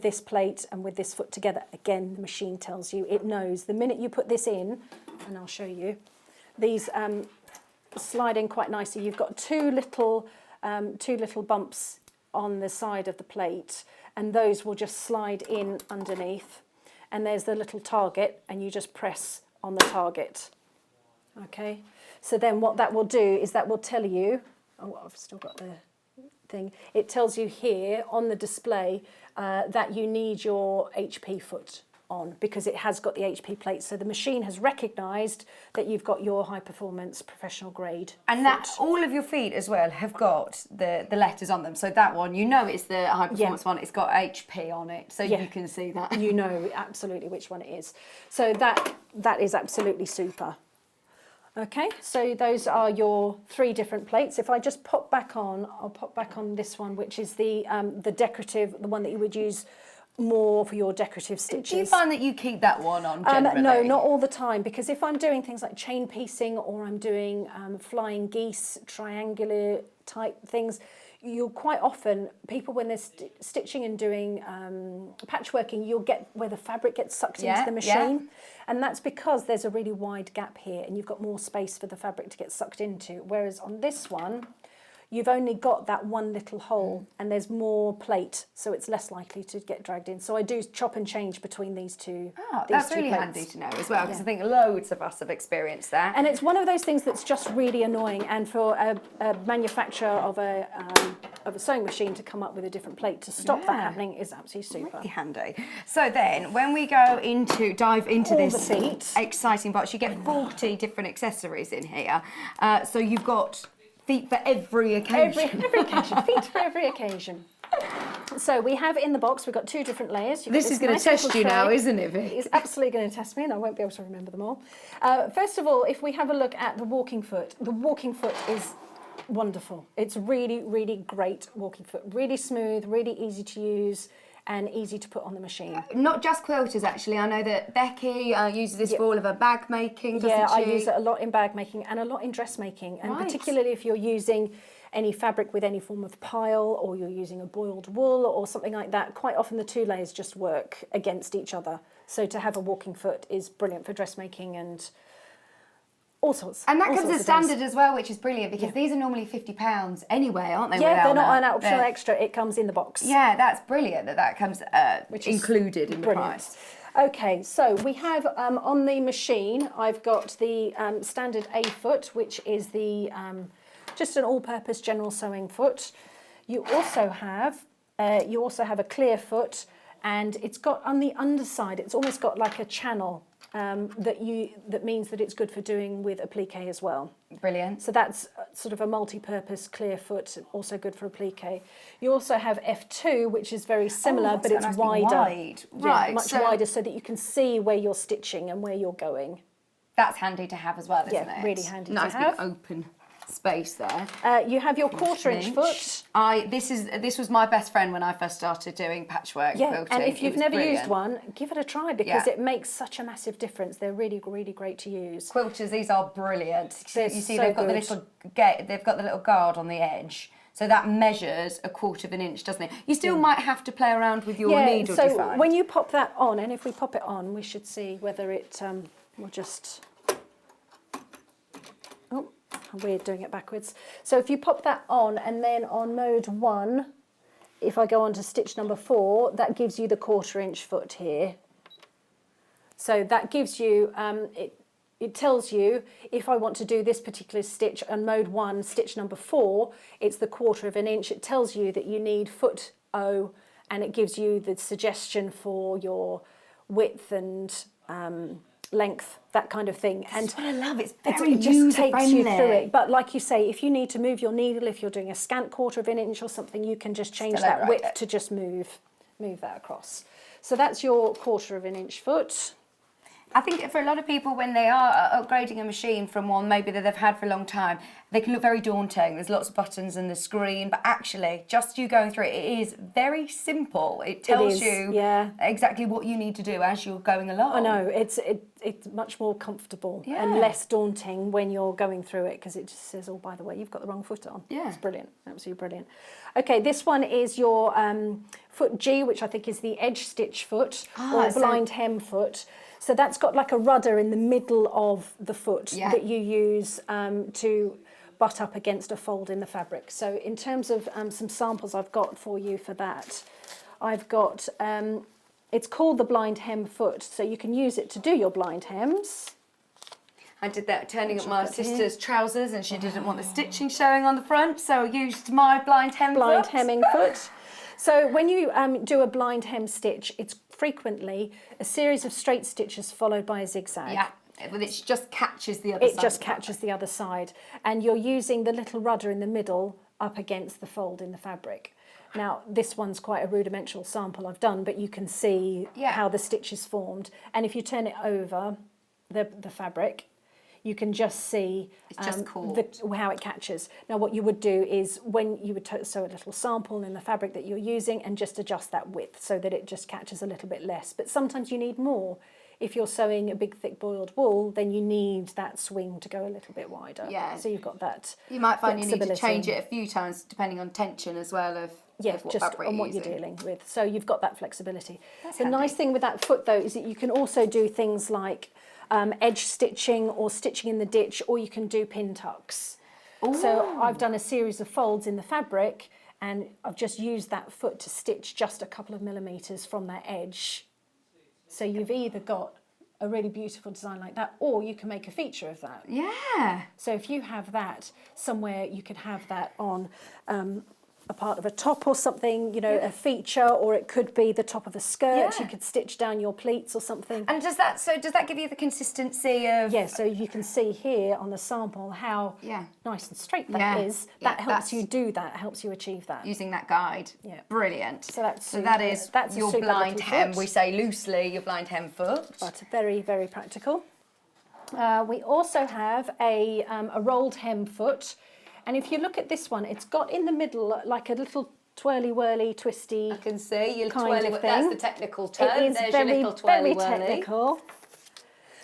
Speaker 2: this plate and with this foot together. Again, the machine tells you, it knows. The minute you put this in, and I'll show you, these slide in quite nicely. You've got two little bumps on the side of the plate, and those will just slide in underneath. And there's the little target, and you just press on the target. Okay, so then what that will do is that will tell you, I've still got the thing, it tells you here on the display that you need your HP foot on, because it has got the HP plate. So the machine has recognised that you've got your high performance professional grade
Speaker 1: and foot. That all of your feet as well have got the letters on them. So that one, you know, it's the high performance one, it's got HP on it, so you can see that.
Speaker 2: You know absolutely which one it is. So that is absolutely super. Okay, so those are your 3 different plates. If I just pop back on, I'll pop back on this one, which is the decorative, the one that you would use more for your decorative stitches.
Speaker 1: Do you find that you keep that one on generally?
Speaker 2: No, not all the time, because if I'm doing things like chain piecing, or I'm doing flying geese, triangular type things, you'll quite often, people when they're stitching and doing patchworking, you'll get where the fabric gets sucked into the machine. And that's because there's a really wide gap here, and you've got more space for the fabric to get sucked into. Whereas on this one, you've only got that one little hole and there's more plate, so it's less likely to get dragged in. So I do chop and change between these two.
Speaker 1: That's really handy to know as well, because I think loads of us have experienced that.
Speaker 2: And it's one of those things that's just really annoying, and for a manufacturer of a sewing machine to come up with a different plate to stop that happening is absolutely super.
Speaker 1: Really handy. So then, when we go dive into
Speaker 2: All
Speaker 1: this
Speaker 2: the feet.
Speaker 1: exciting box, you get 40 different accessories in here. So you've got feet for every occasion.
Speaker 2: Every occasion, feet for every occasion. So we have in the box, we've got 2 different layers.
Speaker 1: This is going to test you now, isn't it, Vic?
Speaker 2: It's absolutely going to test me, and I won't be able to remember them all. First of all, if we have a look at the walking foot is wonderful. It's really, really great walking foot. Really smooth, really easy to use, and easy to put on the machine.
Speaker 1: Not just quilters, actually. I know that Becky uses this for all of her bag making, doesn't she?
Speaker 2: I use it a lot in bag making and a lot in dress making, and particularly if you're using any fabric with any form of pile, or you're using a boiled wool or something like that. Quite often the 2 layers just work against each other. So to have a walking foot is brilliant for dressmaking and all sorts.
Speaker 1: And that comes as standard as well, which is brilliant, because these are normally £50 anyway, aren't they?
Speaker 2: Yeah, they're not an optional extra. It comes in the box.
Speaker 1: Yeah, that's brilliant that comes which is included in the price.
Speaker 2: Okay, so we have on the machine, I've got the standard A foot, which is the just an all-purpose general sewing foot. You also have a clear foot, and it's got on the underside, it's almost got like a channel that means that it's good for doing with applique as well.
Speaker 1: Brilliant.
Speaker 2: So that's sort of a multi-purpose clear foot, also good for applique. You also have F2, which is very similar, but it's wider.
Speaker 1: Right,
Speaker 2: much wider, so that you can see where you're stitching and where you're going.
Speaker 1: That's handy to have as well, isn't it?
Speaker 2: Yeah, really handy
Speaker 1: nice
Speaker 2: to have.
Speaker 1: Nice big open space there.
Speaker 2: You have your 1/4 inch foot.
Speaker 1: This was my best friend when I first started doing patchwork quilting.
Speaker 2: And if you've never used one, give it a try, because it makes such a massive difference. They're really, really great to use.
Speaker 1: Quilters, these are brilliant. You see,
Speaker 2: so
Speaker 1: they've got the little guard on the edge. So that measures 1/4 inch, doesn't it? You still might have to play around with your needle.
Speaker 2: So
Speaker 1: do you find?
Speaker 2: when you pop that on, and if we pop it on, we should see whether it will just. Oh, we're doing it backwards. So if you pop that on, and then on mode 1, if I go on to stitch number 4, that gives you the 1/4 inch foot here. So that gives you, it tells you if I want to do this particular stitch on mode 1, stitch number 4, it's the 1/4 inch. It tells you that you need foot O, and it gives you the suggestion for your width and length, that kind of thing. And
Speaker 1: that's what I love. It's very
Speaker 2: it just takes you
Speaker 1: user-friendly.
Speaker 2: through it. But like you say, if you need to move your needle, if you're doing a scant 1/4 inch or something, you can just change that width to just move that across. So that's your 1/4 inch foot.
Speaker 1: I think for a lot of people, when they are upgrading a machine from one maybe that they've had for a long time, they can look very daunting. There's lots of buttons and the screen, but actually, just you going through it is very simple. It tells you exactly what you need to do as you're going along.
Speaker 2: I know, it's much more comfortable and less daunting when you're going through it, because it just says, oh, by the way, you've got the wrong foot on.
Speaker 1: Yeah.
Speaker 2: It's brilliant, absolutely brilliant. Okay, this one is your foot G, which I think is the edge stitch foot, or blind hem foot. So that's got like a rudder in the middle of the foot that you use to butt up against a fold in the fabric. So in terms of some samples I've got for you for that, I've got, it's called the blind hem foot, so you can use it to do your blind hems.
Speaker 1: I did that turning up my sister's trousers, and she didn't want the stitching showing on the front, so I used my blind hem
Speaker 2: Blind
Speaker 1: foot.
Speaker 2: hemming foot. So when you do a blind hem stitch, it's frequently a series of straight stitches followed by a zigzag.
Speaker 1: Yeah, but it just catches the other side.
Speaker 2: It just catches the other side. And you're using the little rudder in the middle up against the fold in the fabric. Now, this one's quite a rudimental sample I've done, but you can see how the stitch is formed. And if you turn it over the fabric, you can just see how it catches. Now, what you would do is when you would sew a little sample in the fabric that you're using and just adjust that width so that it just catches a little bit less. But sometimes you need more. If you're sewing a big, thick boiled wool, then you need that swing to go a little bit wider. Yeah. So you've got that.
Speaker 1: You might find you need to change it a few times depending on tension as well of what
Speaker 2: just
Speaker 1: fabric
Speaker 2: on what
Speaker 1: you're
Speaker 2: you're dealing with. So you've got that flexibility.
Speaker 1: That's
Speaker 2: the
Speaker 1: handy.
Speaker 2: nice thing with that foot, though, is that you can also do things like edge stitching or stitching in the ditch, or you can do pin tucks. So I've done a series of folds in the fabric, and I've just used that foot to stitch just a couple of millimetres from that edge. So you've either got a really beautiful design like that, or you can make a feature of that.
Speaker 1: Yeah.
Speaker 2: So if you have that somewhere, you could have that on a part of a top or something, you know, a feature, or it could be the top of a skirt.
Speaker 1: Yeah.
Speaker 2: You could stitch down your pleats or something.
Speaker 1: And does that give you the consistency of...
Speaker 2: Yeah, so you can see here on the sample how nice and straight that is. That helps you do that, helps you achieve that.
Speaker 1: Using that guide.
Speaker 2: Yeah.
Speaker 1: Brilliant.
Speaker 2: So that's
Speaker 1: that is
Speaker 2: that's
Speaker 1: your
Speaker 2: super
Speaker 1: blind
Speaker 2: little
Speaker 1: hem.
Speaker 2: foot.
Speaker 1: We say loosely your blind hem foot.
Speaker 2: But very, very practical. We also have a rolled hem foot. And if you look at this one, it's got in the middle like a little twirly-whirly, twisty.
Speaker 1: I can see your
Speaker 2: kind
Speaker 1: twirly.
Speaker 2: of
Speaker 1: That's
Speaker 2: thing.
Speaker 1: the technical term.
Speaker 2: It is
Speaker 1: There's
Speaker 2: very,
Speaker 1: your little twirly
Speaker 2: very technical.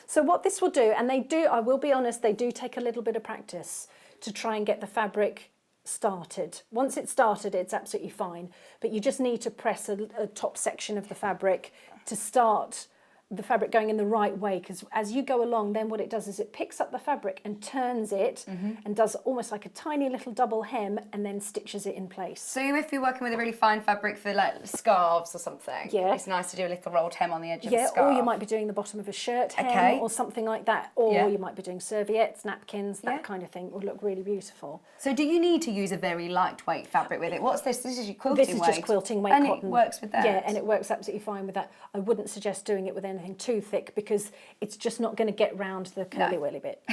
Speaker 2: So what this will do, and they do, I will be honest, they do take a little bit of practice to try and get the fabric started. Once it's started, it's absolutely fine. But you just need to press a top section of the fabric to start the fabric going in the right way, because as you go along, then what it does is it picks up the fabric and turns it and does almost like a tiny little double hem and then stitches it in place.
Speaker 1: So if you're working with a really fine fabric for like scarves or something, it's nice to do a little rolled hem on the edge of a scarf.
Speaker 2: Or you might be doing the bottom of a shirt hem or something like that, or you might be doing serviettes, napkins, that kind of thing. It would look really beautiful.
Speaker 1: So do you need to use a very lightweight fabric with it? What's this? This is your quilting weight.
Speaker 2: This is just quilting weight
Speaker 1: and
Speaker 2: cotton.
Speaker 1: And it works with that?
Speaker 2: Yeah, and it works absolutely fine with that. I wouldn't suggest doing it with anything too thick, because it's just not going to get round the curly-whirly bit.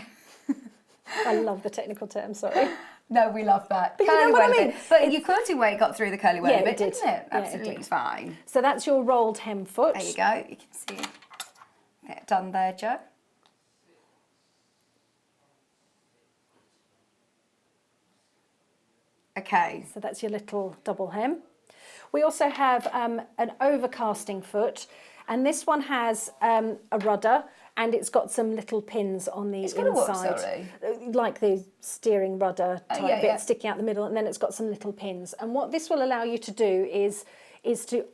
Speaker 2: I love the technical term, sorry.
Speaker 1: No, we love that.
Speaker 2: But you know what I mean?
Speaker 1: But your quilting weight got through the curly-whirly bit, didn't it?
Speaker 2: Yeah,
Speaker 1: Absolutely
Speaker 2: it did.
Speaker 1: fine.
Speaker 2: So that's your rolled hem foot.
Speaker 1: There you go. You can see it done there, Jo. Okay.
Speaker 2: So that's your little double hem. We also have an overcasting foot, and this one has a rudder, and it's got some little pins on the inside.
Speaker 1: Got a what, sorry?
Speaker 2: Like the steering rudder type bit
Speaker 1: yeah.
Speaker 2: sticking out the middle, and then it's got some little pins. And what this will allow you to do is it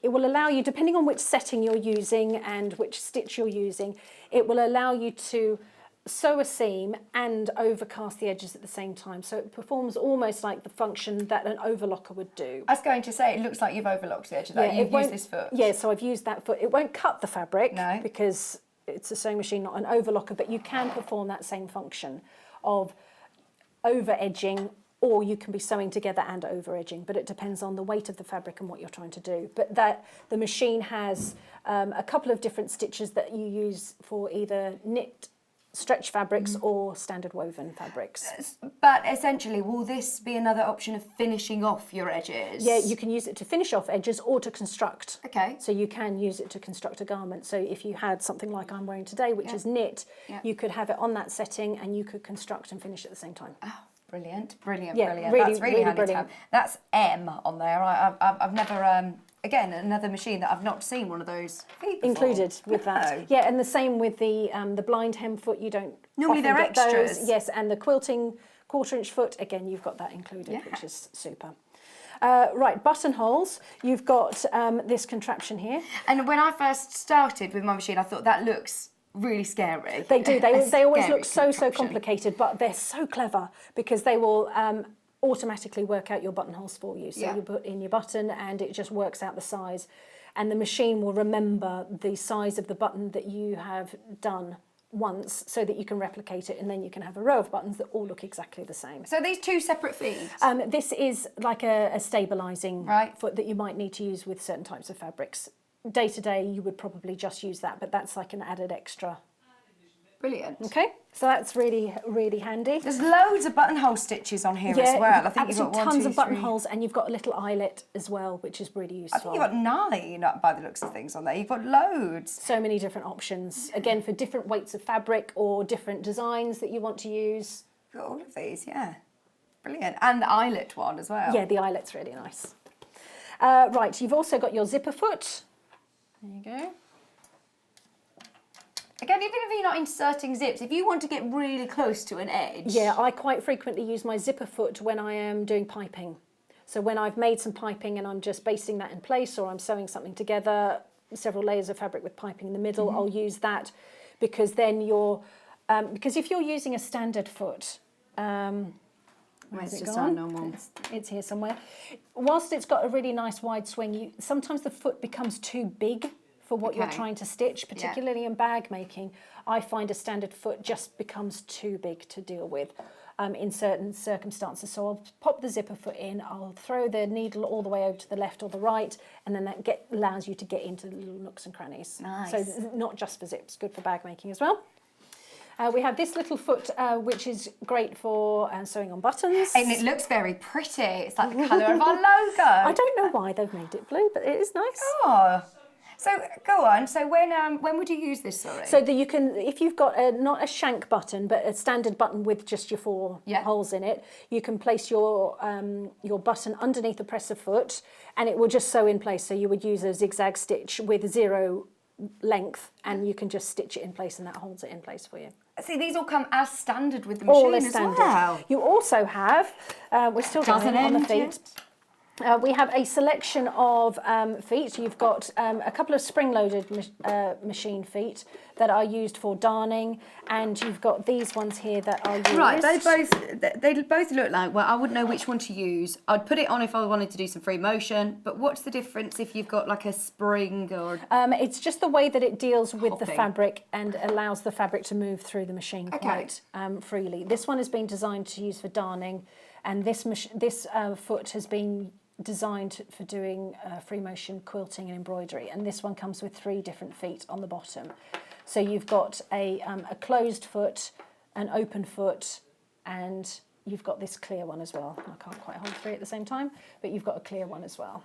Speaker 2: will allow you, depending on which setting you're using and which stitch you're using, it will allow you to sew a seam and overcast the edges at the same time. So it performs almost like the function that an overlocker would do.
Speaker 1: I was going to say, it looks like you've overlocked the edge of that. You've used this foot.
Speaker 2: Yeah, so I've used that foot. It won't cut the fabric
Speaker 1: because
Speaker 2: it's a sewing machine, not an overlocker, but you can perform that same function of over edging, or you can be sewing together and over edging, but it depends on the weight of the fabric and what you're trying to do. But the machine has a couple of different stitches that you use for either knit stretch fabrics or standard woven fabrics.
Speaker 1: But essentially, will this be another option of finishing off your edges?
Speaker 2: Yeah, you can use it to finish off edges or to construct.
Speaker 1: Okay.
Speaker 2: So you can use it to construct a garment. So if you had something like I'm wearing today, which is knit, you could have it on that setting and you could construct and finish at the same time.
Speaker 1: Oh, brilliant, brilliant,
Speaker 2: Yeah,
Speaker 1: brilliant.
Speaker 2: really,
Speaker 1: That's really
Speaker 2: really
Speaker 1: handy to
Speaker 2: brilliant.
Speaker 1: have. That's M on there. I've never... Again, another machine that I've not seen one of those feet before.
Speaker 2: Included with that. Yeah, and the same with the blind hem foot. You don't
Speaker 1: normally
Speaker 2: often
Speaker 1: they're
Speaker 2: get
Speaker 1: extras.
Speaker 2: Those. Yes, and the quilting 1/4 inch foot, again, you've got that included, which is super. Right, buttonholes. You've got this contraption here.
Speaker 1: And when I first started with my machine, I thought that looks really scary.
Speaker 2: They do. They always look so complicated, but they're so clever because they will automatically work out your buttonholes for you. So you put in your button and it just works out the size, and the machine will remember the size of the button that you have done once so that you can replicate it, and then you can have a row of buttons that all look exactly the same.
Speaker 1: So these two separate feet?
Speaker 2: This is like a stabilising foot that you might need to use with certain types of fabrics. Day to day you would probably just use that, but that's like an added extra.
Speaker 1: Brilliant.
Speaker 2: Okay, so that's really, really handy.
Speaker 1: There's loads of buttonhole stitches on here as well. I think you've got
Speaker 2: tons of buttonholes, and you've got a little eyelet as well, which is really useful.
Speaker 1: I think you've got 9 by the looks of things on there. You've got loads.
Speaker 2: So many different options, again, for different weights of fabric or different designs that you want to use.
Speaker 1: You've got all of these, yeah. Brilliant. And the eyelet one as well.
Speaker 2: Yeah, the eyelet's really nice. Right, you've also got your zipper foot. There you go.
Speaker 1: Again, even if you're not inserting zips, if you want to get really close to an edge.
Speaker 2: Yeah, I quite frequently use my zipper foot when I am doing piping. So when I've made some piping and I'm just basting that in place, or I'm sewing something together, several layers of fabric with piping in the middle, I'll use that, because then because if you're using a standard foot,
Speaker 1: Where's
Speaker 2: it
Speaker 1: just
Speaker 2: gone?
Speaker 1: our normal?
Speaker 2: It's here somewhere. Whilst it's got a really nice wide swing, sometimes the foot becomes too big for what you're trying to stitch, particularly in bag making. I find a standard foot just becomes too big to deal with in certain circumstances. So I'll pop the zipper foot in, I'll throw the needle all the way over to the left or the right, and then that allows you to get into the little nooks and crannies.
Speaker 1: Nice.
Speaker 2: So not just for zips, good for bag making as well. We have this little foot, which is great for sewing on buttons.
Speaker 1: And it looks very pretty. It's like the colour of our logo.
Speaker 2: I don't know why they've made it blue, but it is nice.
Speaker 1: Oh. So go on. So when would you use this? Sorry.
Speaker 2: So that you can, if you've got not a shank button, but a standard button with just your four holes in it, you can place your button underneath the presser foot, and it will just sew in place. So you would use a zigzag stitch with 0 length, and you can just stitch it in place, and that holds it in place for you.
Speaker 1: See, these all come as standard with the machine
Speaker 2: all as standard.
Speaker 1: Well.
Speaker 2: You also have, we're still going on the feet. We have a selection of feet. You've got a couple of spring-loaded machine feet that are used for darning, and you've got these ones here that are used.
Speaker 1: Right, they both look like, well, I wouldn't know which one to use. I'd put it on if I wanted to do some free motion, but what's the difference if you've got like a spring or...
Speaker 2: It's just the way that it deals with the fabric and allows the fabric to move through the machine quite freely. This one has been designed to use for darning, and this foot has been designed for doing free motion quilting and embroidery, and this one comes with 3 different feet on the bottom. So you've got a closed foot, an open foot, and you've got this clear one as well. I can't quite hold 3 at the same time, but you've got a clear one as well.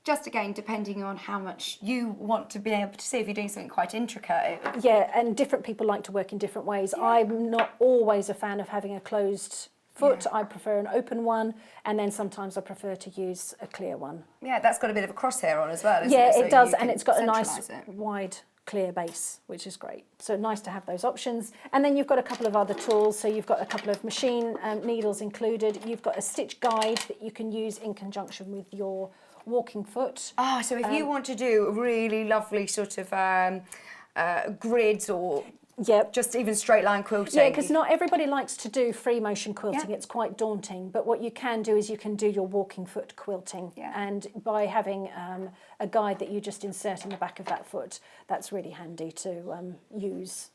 Speaker 1: Just again, depending on how much you want to be able to see if you're doing something quite intricate.
Speaker 2: Yeah, and different people like to work in different ways. I'm not always a fan of having a closed foot. I prefer an open one, and then sometimes I prefer to use a clear one.
Speaker 1: Yeah, that's got a bit of a crosshair on as well, isn't it?
Speaker 2: Yeah,
Speaker 1: So
Speaker 2: it does,
Speaker 1: you
Speaker 2: and
Speaker 1: can
Speaker 2: it's got a nice
Speaker 1: centralise it.
Speaker 2: wide clear base, which is great. So nice to have those options. And then you've got a couple of other tools. So you've got a couple of machine needles included. You've got a stitch guide that you can use in conjunction with your walking foot.
Speaker 1: Oh, so if you want to do really lovely sort of grids or just even straight line quilting.
Speaker 2: Yeah, because not everybody likes to do free motion quilting. It's quite daunting. But what you can do is you can do your walking foot quilting. And by having a guide that you just insert in the back of that foot, that's really handy to use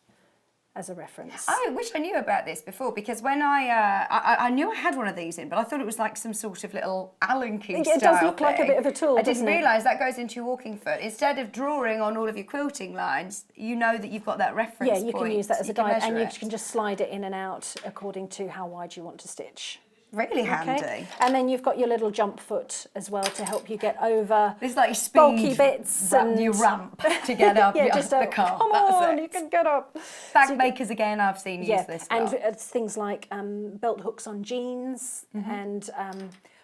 Speaker 2: as a reference.
Speaker 1: I wish I knew about this before, because when I knew I had one of these in, but I thought it was like some sort of little Allen key style
Speaker 2: It does look like a bit of a tool,
Speaker 1: I didn't realise that goes into your walking foot. Instead of drawing on all of your quilting lines, you know that you've got that reference point.
Speaker 2: Yeah, you can use that as a guide, and you
Speaker 1: it.
Speaker 2: can just slide it in and out according to how wide you want to stitch.
Speaker 1: Really handy.
Speaker 2: And then you've got your little jump foot as well to help you get over
Speaker 1: this is like speed
Speaker 2: bulky bits and
Speaker 1: your ramp to get up
Speaker 2: yeah, just
Speaker 1: the car.
Speaker 2: Come on, you can get up.
Speaker 1: Bag makers again, I've seen use this.
Speaker 2: And it's things like belt hooks on jeans and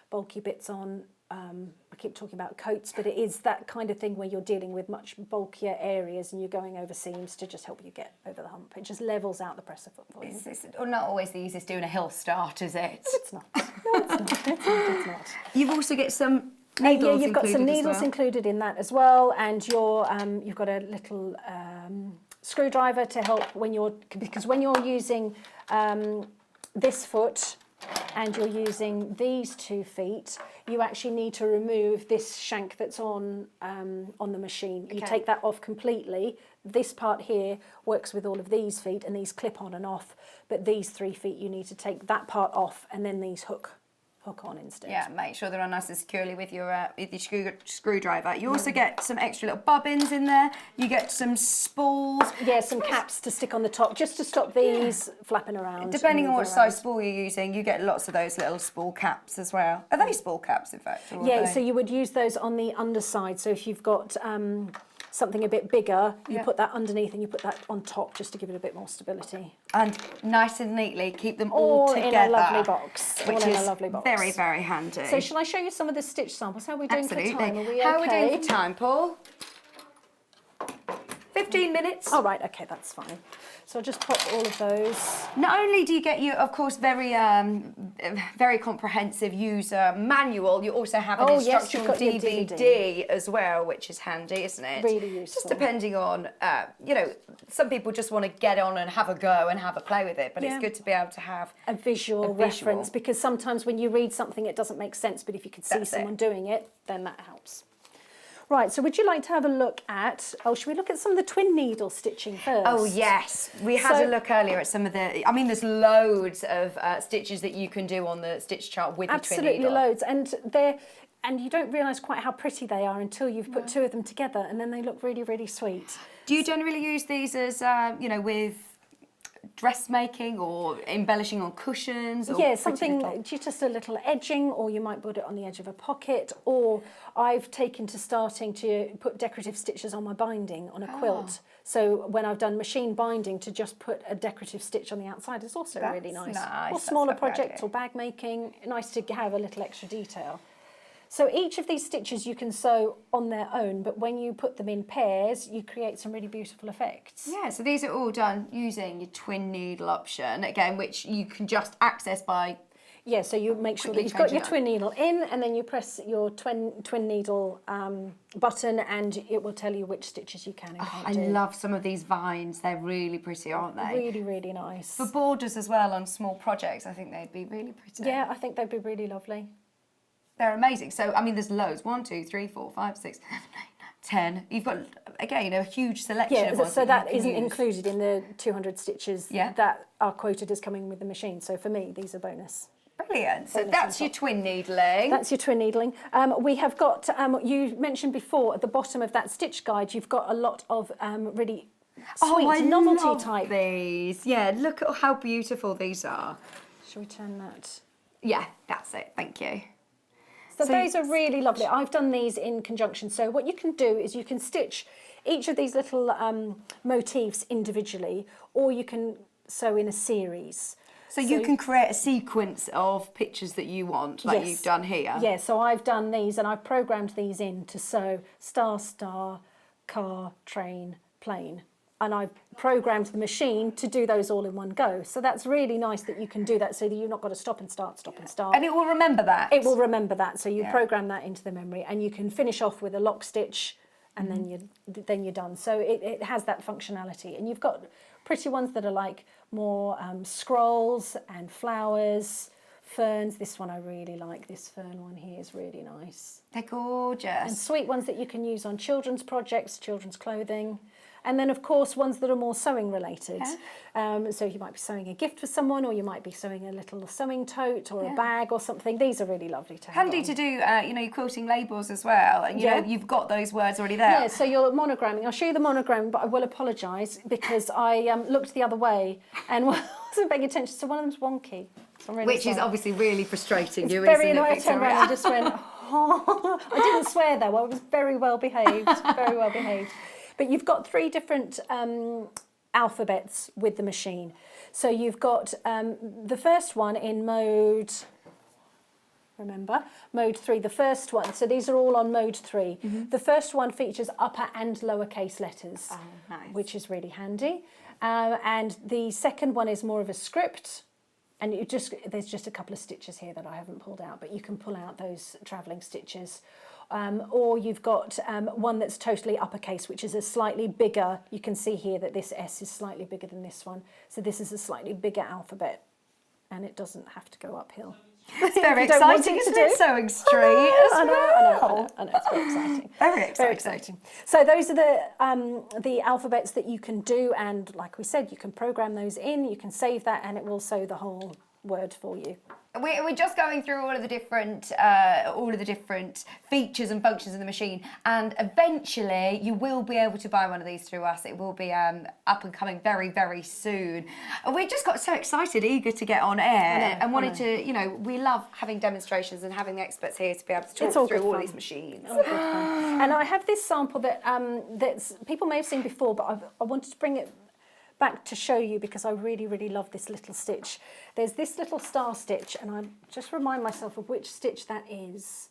Speaker 2: bulky bits on. I keep talking about coats, but it is that kind of thing where you're dealing with much bulkier areas and you're going over seams to just help you get over the hump. It just levels out the presser foot for you.
Speaker 1: It's not always the easiest doing a hill start, is it?
Speaker 2: No, it's not. No, it's not. It's not.
Speaker 1: You've also got some needles.
Speaker 2: Yeah, you've got some needles included in that as well, and you've got a little screwdriver to help because when you're using this foot and you're using these 2 feet, you actually need to remove this shank that's on the machine. You take that off completely. This part here works with all of these feet, and these clip on and off, but these 3 feet you need to take that part off, and then these hook on instead.
Speaker 1: Yeah, make sure they're on nice and securely with your screwdriver. You also get some extra little bobbins in there. You get some spools.
Speaker 2: Yeah, some caps to stick on the top just to stop these flapping around.
Speaker 1: Depending on what size spool you're using, you get lots of those little spool caps as well. Are they spool caps, in fact?
Speaker 2: Yeah, so you would use those on the underside. So if you've got something a bit bigger, you put that underneath and you put that on top just to give it a bit more stability.
Speaker 1: And nice and neatly keep them all together.
Speaker 2: In a lovely box.
Speaker 1: Which is very, very handy.
Speaker 2: So shall I show you some of the stitch samples? How are we doing for time? Are we
Speaker 1: How are we doing for time, Paul? 15 minutes.
Speaker 2: Oh, right, okay, that's fine. So I'll just pop all of those.
Speaker 1: Not only do you get of course, very comprehensive user manual, you also have an instructional DVD as well, which is handy, isn't it?
Speaker 2: Really useful.
Speaker 1: Just depending on, some people just want to get on and have a go and have a play with it, but it's good to be able to have
Speaker 2: a visual reference, because sometimes when you read something it doesn't make sense, but if you can see someone doing it, then that helps. Right, so would you like to have a look at, should we look at some of the twin needle stitching first?
Speaker 1: Oh yes, we had a look earlier at some of the, there's loads of stitches that you can do on the stitch chart with the twin needle.
Speaker 2: Absolutely loads, and you don't realise quite how pretty they are until you've put two of them together, and then they look really, really sweet.
Speaker 1: Do you generally use these as, with dressmaking or embellishing on cushions? Or
Speaker 2: yeah, something, just a little edging, or you might put it on the edge of a pocket, or I've taken to starting to put decorative stitches on my binding on a quilt. So when I've done machine binding, to just put a decorative stitch on the outside is also really nice. Or smaller projects or bag making, nice to have a little extra detail. So each of these stitches you can sew on their own, but when you put them in pairs, you create some really beautiful effects.
Speaker 1: Yeah, so these are all done using your twin needle option, again, which you can just access by...
Speaker 2: Yeah, so you make sure that you've got your twin needle in, and then you press your twin needle button, and it will tell you which stitches you can and can't do.
Speaker 1: I love some of these vines. They're really pretty, aren't they?
Speaker 2: Really, really nice.
Speaker 1: For borders as well on small projects, I think they'd be really pretty.
Speaker 2: Yeah, I think they'd be really lovely.
Speaker 1: They're amazing. So, there's loads. 1, 2, 3, 4, 5, 6, 7, 8, 9, 10. You've got, again, a huge selection of ones.
Speaker 2: So that isn't included in the 200 stitches that are quoted as coming with the machine. So for me, these are bonus.
Speaker 1: Brilliant. So that's your twin needling.
Speaker 2: That's your twin needling. We have got, you mentioned before, at the bottom of that stitch guide, you've got a lot of really sweet novelty type.
Speaker 1: These. Yeah, look at how beautiful these are.
Speaker 2: Shall we turn that?
Speaker 1: Yeah, that's it. Thank you.
Speaker 2: So those are really lovely. I've done these in conjunction. So what you can do is you can stitch each of these little motifs individually, or you can sew in a series.
Speaker 1: So you can create a sequence of pictures that you want, like you've done here.
Speaker 2: Yeah, so I've done these, and I've programmed these in to sew star, star, car, train, plane. And I've programmed the machine to do those all in one go. So that's really nice that you can do that, so that you've not got to stop and start.
Speaker 1: And it will remember that.
Speaker 2: It will remember that. So you program that into the memory, and you can finish off with a lock stitch, and then you're done. So it has that functionality. And you've got pretty ones that are like more scrolls and flowers, ferns. This one I really like. This fern one here is really nice.
Speaker 1: They're gorgeous.
Speaker 2: And sweet ones that you can use on children's projects, children's clothing. And then, of course, ones that are more sewing related. So you might be sewing a gift for someone, or you might be sewing a little sewing tote or a bag or something. These are really lovely to have.
Speaker 1: Handy to do, your quilting labels as well. And, you know, you've got those words already there.
Speaker 2: Yeah, so you're monogramming. I'll show you the monogramming, but I will apologise because I looked the other way and wasn't paying attention. So one of them's wonky. So really
Speaker 1: Which is obviously really frustrating you,
Speaker 2: very
Speaker 1: isn't it,
Speaker 2: annoying. I turned around and just went, oh. I didn't swear though. I was very well behaved. Very well behaved. But you've got 3 different alphabets with the machine. So you've got the first one in mode, remember, mode 3, the first one. So these are all on mode 3. The first one features upper and lowercase letters, which is really handy. And the second one is more of a script. And there's just a couple of stitches here that I haven't pulled out, but you can pull out those travelling stitches. Or you've got one that's totally uppercase, which is a slightly bigger. You can see here that this S is slightly bigger than this one. So this is a slightly bigger alphabet, and it doesn't have to go uphill.
Speaker 1: It's very exciting, isn't it? Sewing Street as well.
Speaker 2: I know, it's very exciting.
Speaker 1: Very exciting.
Speaker 2: Very exciting. So those are the alphabets that you can do, and like we said, you can program those in, you can save that, and it will sew the whole word for you.
Speaker 1: We're just going through all of the different features and functions of the machine, and eventually you will be able to buy one of these through us. It will be up and coming very, very soon. We just got so excited, eager to get on air, and wanted to, we love having demonstrations and having the experts here to be able to talk through all these machines.
Speaker 2: And I have this sample that that's people may have seen before, but I wanted to bring it back to show you because I really, really love this little stitch. There's this little star stitch, and I just remind myself of which stitch that is.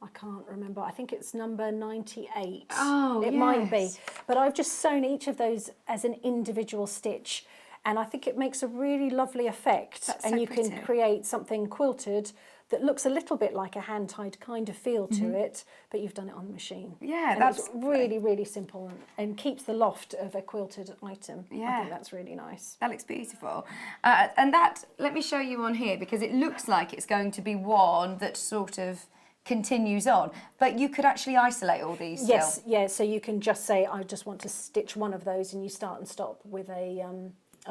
Speaker 2: I can't remember. I think it's number 98.
Speaker 1: Oh,
Speaker 2: it might be.
Speaker 1: yes.
Speaker 2: But I've just sewn each of those as an individual stitch, and I think it makes a really lovely effect.
Speaker 1: That's
Speaker 2: and
Speaker 1: so
Speaker 2: you
Speaker 1: pretty.
Speaker 2: can create something quilted that looks a little bit like a hand-tied kind of feel to it, but you've done it on the machine.
Speaker 1: Yeah,
Speaker 2: and
Speaker 1: that's
Speaker 2: it's really, really simple and keeps the loft of a quilted item.
Speaker 1: Yeah.
Speaker 2: I think that's really nice.
Speaker 1: That looks beautiful. And that, let me show you on here, because it looks like it's going to be one that sort of continues on, but you could actually isolate all these
Speaker 2: Yes,
Speaker 1: still.
Speaker 2: yeah, so you can just say, I just want to stitch one of those, and you start and stop with a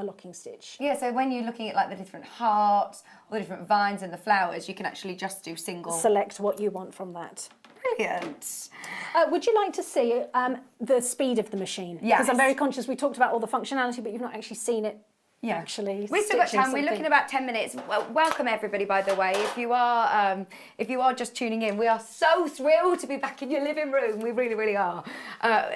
Speaker 2: locking stitch.
Speaker 1: Yeah, so when you're looking at like the different hearts, or the different vines and the flowers, you can actually just do single.
Speaker 2: Select what you want from that.
Speaker 1: Brilliant.
Speaker 2: Would you like to see the speed of the machine?
Speaker 1: Yes.
Speaker 2: Because I'm very conscious we talked about all the functionality, but you've not actually seen it.
Speaker 1: Yeah.
Speaker 2: Actually,
Speaker 1: We've still got
Speaker 2: stitching
Speaker 1: time. We're looking
Speaker 2: something.
Speaker 1: about 10 minutes. Well, welcome everybody, by the way. If you are just tuning in, we are so thrilled to be back in your living room. We really, really are.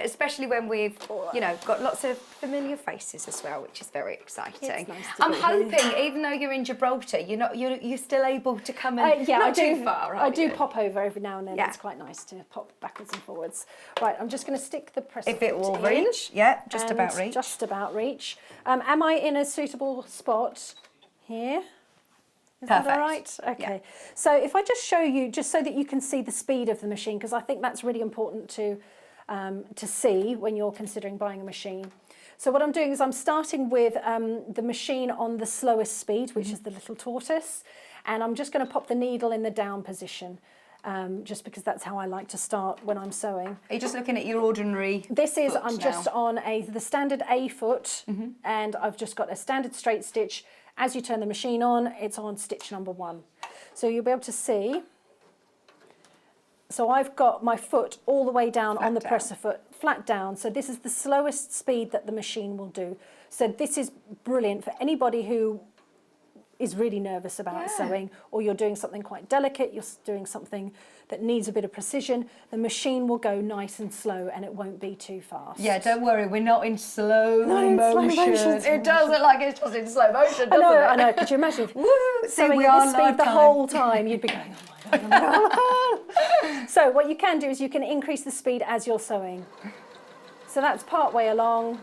Speaker 1: Especially when we've, got lots of familiar faces as well, which is very exciting.
Speaker 2: It's nice to
Speaker 1: I'm
Speaker 2: be
Speaker 1: hoping, even though you're in Gibraltar, you're still able to come and
Speaker 2: Yeah,
Speaker 1: not too far.
Speaker 2: I do pop over every now and then.
Speaker 1: Yeah.
Speaker 2: It's quite nice to pop backwards and forwards. Right, I'm just going to stick the press.
Speaker 1: If it will
Speaker 2: in,
Speaker 1: reach, yeah, just
Speaker 2: and
Speaker 1: about reach.
Speaker 2: Just about reach. Am I in a suitable spot here? Is that all right?
Speaker 1: Perfect.
Speaker 2: Okay. So if I just show you, just so that you can see the speed of the machine, because I think that's really important to see when you're considering buying a machine. So what I'm doing is I'm starting with the machine on the slowest speed, which is the little tortoise, and I'm just going to pop the needle in the down position. Just because that's how I like to start when I'm sewing.
Speaker 1: Are you just looking at your ordinary
Speaker 2: This is,
Speaker 1: foot
Speaker 2: I'm
Speaker 1: now?
Speaker 2: just on the standard A foot, and I've just got a standard straight stitch. As you turn the machine on, it's on stitch number 1. So you'll be able to see. So I've got my foot all the way down on the presser foot, flat down. So this is the slowest speed that the machine will do. So this is brilliant for anybody who is really nervous about sewing, or you're doing something quite delicate, you're doing something that needs a bit of precision. The machine will go nice and slow, and it won't be too fast.
Speaker 1: Yeah, don't worry, we're not in slow
Speaker 2: in slow
Speaker 1: motion.
Speaker 2: motion.
Speaker 1: It does look like it's just in slow motion, doesn't it?
Speaker 2: I know. Could you imagine if
Speaker 1: Woo! See,
Speaker 2: sewing
Speaker 1: we
Speaker 2: at
Speaker 1: are
Speaker 2: this speed
Speaker 1: live
Speaker 2: the
Speaker 1: time.
Speaker 2: whole time? You'd be going, oh my God, oh my God. So what you can do is you can increase the speed as you're sewing. So that's part way along,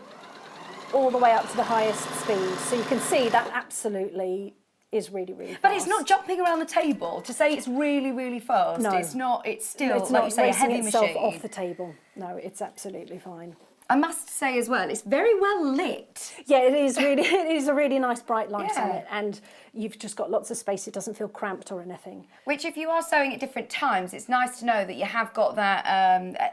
Speaker 2: all the way up to the highest speed. So you can see that absolutely is really, really fast.
Speaker 1: But it's not jumping around the table to say it's really, really fast.
Speaker 2: No.
Speaker 1: It's not. It's still,
Speaker 2: It's
Speaker 1: like
Speaker 2: not
Speaker 1: you say, a
Speaker 2: racing
Speaker 1: heavy
Speaker 2: itself
Speaker 1: machine.
Speaker 2: off the table. No, it's absolutely fine.
Speaker 1: I must say as well, it's very well lit.
Speaker 2: Yeah, it is really. It is a really nice bright light on
Speaker 1: Yeah.
Speaker 2: it, and you've just got lots of space. It doesn't feel cramped or anything.
Speaker 1: Which, if you are sewing at different times, it's nice to know that you have got that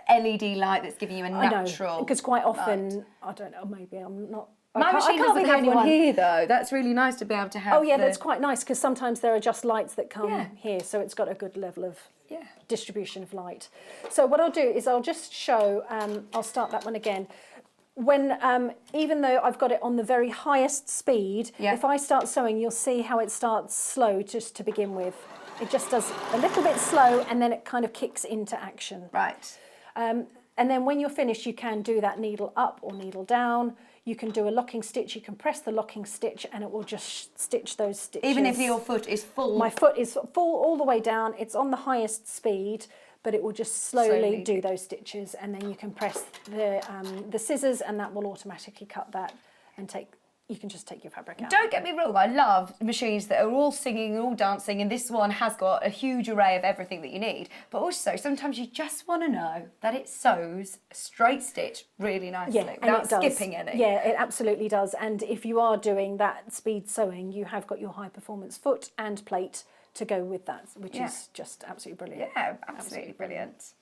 Speaker 1: LED light that's giving you a natural.
Speaker 2: I know, because quite often,
Speaker 1: light.
Speaker 2: I don't know, maybe I'm not.
Speaker 1: My machine doesn't have one here though. That's really nice to be able to have.
Speaker 2: Oh yeah, that's quite nice because sometimes there are just lights that come here, so it's got a good level of distribution of light. So what I'll do is I'll just show. I'll start that one again. When even though I've got it on the very highest speed, if I start sewing, you'll see how it starts slow just to begin with. It just does a little bit slow, and then it kind of kicks into action.
Speaker 1: Right.
Speaker 2: And then when you're finished, you can do that needle up or needle down. You can do a locking stitch, you can press the locking stitch, and it will just stitch those stitches.
Speaker 1: Even if your foot is full.
Speaker 2: My foot is full all the way down, it's on the highest speed, but it will just slowly do those stitches, and then you can press the scissors, and that will automatically cut that and you can just take your fabric out.
Speaker 1: Don't get me wrong, I love machines that are all singing and all dancing, and this one has got a huge array of everything that you need. But also, sometimes you just want to know that it sews a straight stitch really nicely without skipping any.
Speaker 2: Yeah, it absolutely does. And if you are doing that speed sewing, you have got your high performance foot and plate to go with that, which is just absolutely brilliant.
Speaker 1: Yeah, absolutely brilliant.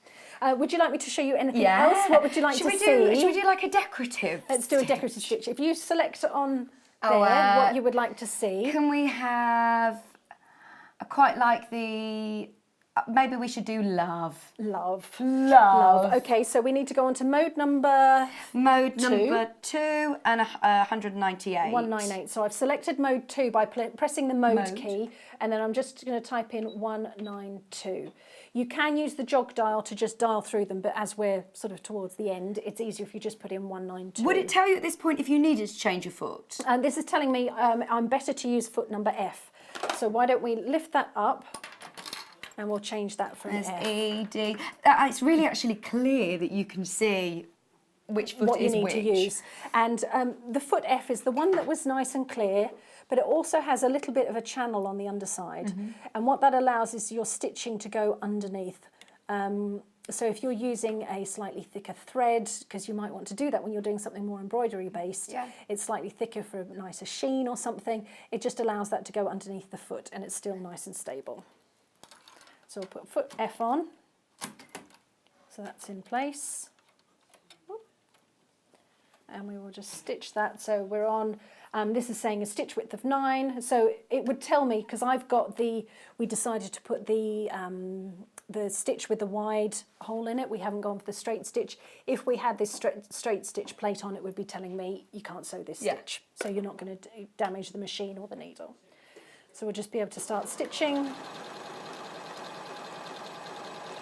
Speaker 2: Would you like me to show you anything else? What would you like to see?
Speaker 1: Should we do like a decorative
Speaker 2: Let's do a decorative stitch. If you select on there what you would like to see.
Speaker 1: Can we have, I quite like the, maybe we should do love.
Speaker 2: Love.
Speaker 1: Love.
Speaker 2: Okay, so we need to go on to mode number...
Speaker 1: Mode number 2 and 198.
Speaker 2: 198. So I've selected mode 2 by pressing the mode key, and then I'm just going to type in 192. You can use the jog dial to just dial through them, but as we're sort of towards the end, it's easier if you just put in 192.
Speaker 1: Would it tell you at this point if you needed to change your foot?
Speaker 2: And this is telling me I'm better to use foot number F. So why don't we lift that up And we'll change that from
Speaker 1: There's
Speaker 2: F.
Speaker 1: E, D. It's really actually clear that you can see which foot
Speaker 2: what you
Speaker 1: is
Speaker 2: need
Speaker 1: which.
Speaker 2: to use. And the foot F is the one that was nice and clear, but it also has a little bit of a channel on the underside. And what that allows is your stitching to go underneath. So if you're using a slightly thicker thread, because you might want to do that when you're doing something more embroidery based, it's slightly thicker for a nicer sheen or something, it just allows that to go underneath the foot and it's still nice and stable. So we'll put foot F on, so that's in place. And we will just stitch that. So we're on, this is saying a stitch width of 9. So it would tell me, because I've got we decided to put the stitch with the wide hole in it. We haven't gone for the straight stitch. If we had this straight stitch plate on, it would be telling me you can't sew this stitch. So you're not going to damage the machine or the needle. So we'll just be able to start stitching.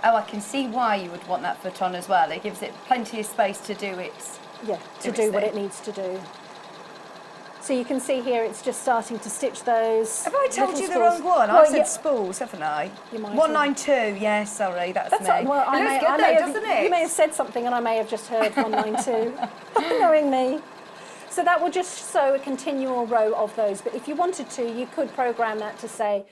Speaker 1: Oh, I can see why you would want that foot on as well. It gives it plenty of space to do its...
Speaker 2: Yeah, to do what it needs to do. So you can see here it's just starting to stitch those.
Speaker 1: Have I told you the
Speaker 2: spools.
Speaker 1: wrong one?
Speaker 2: Well,
Speaker 1: I've said spools, haven't I?
Speaker 2: You might
Speaker 1: 192, yeah, sorry, that's me.
Speaker 2: Well,
Speaker 1: it looks good though, doesn't it?
Speaker 2: You may have said something and I may have just heard 192, knowing me. So that will just sew a continual row of those. But if you wanted to, you could program that to say,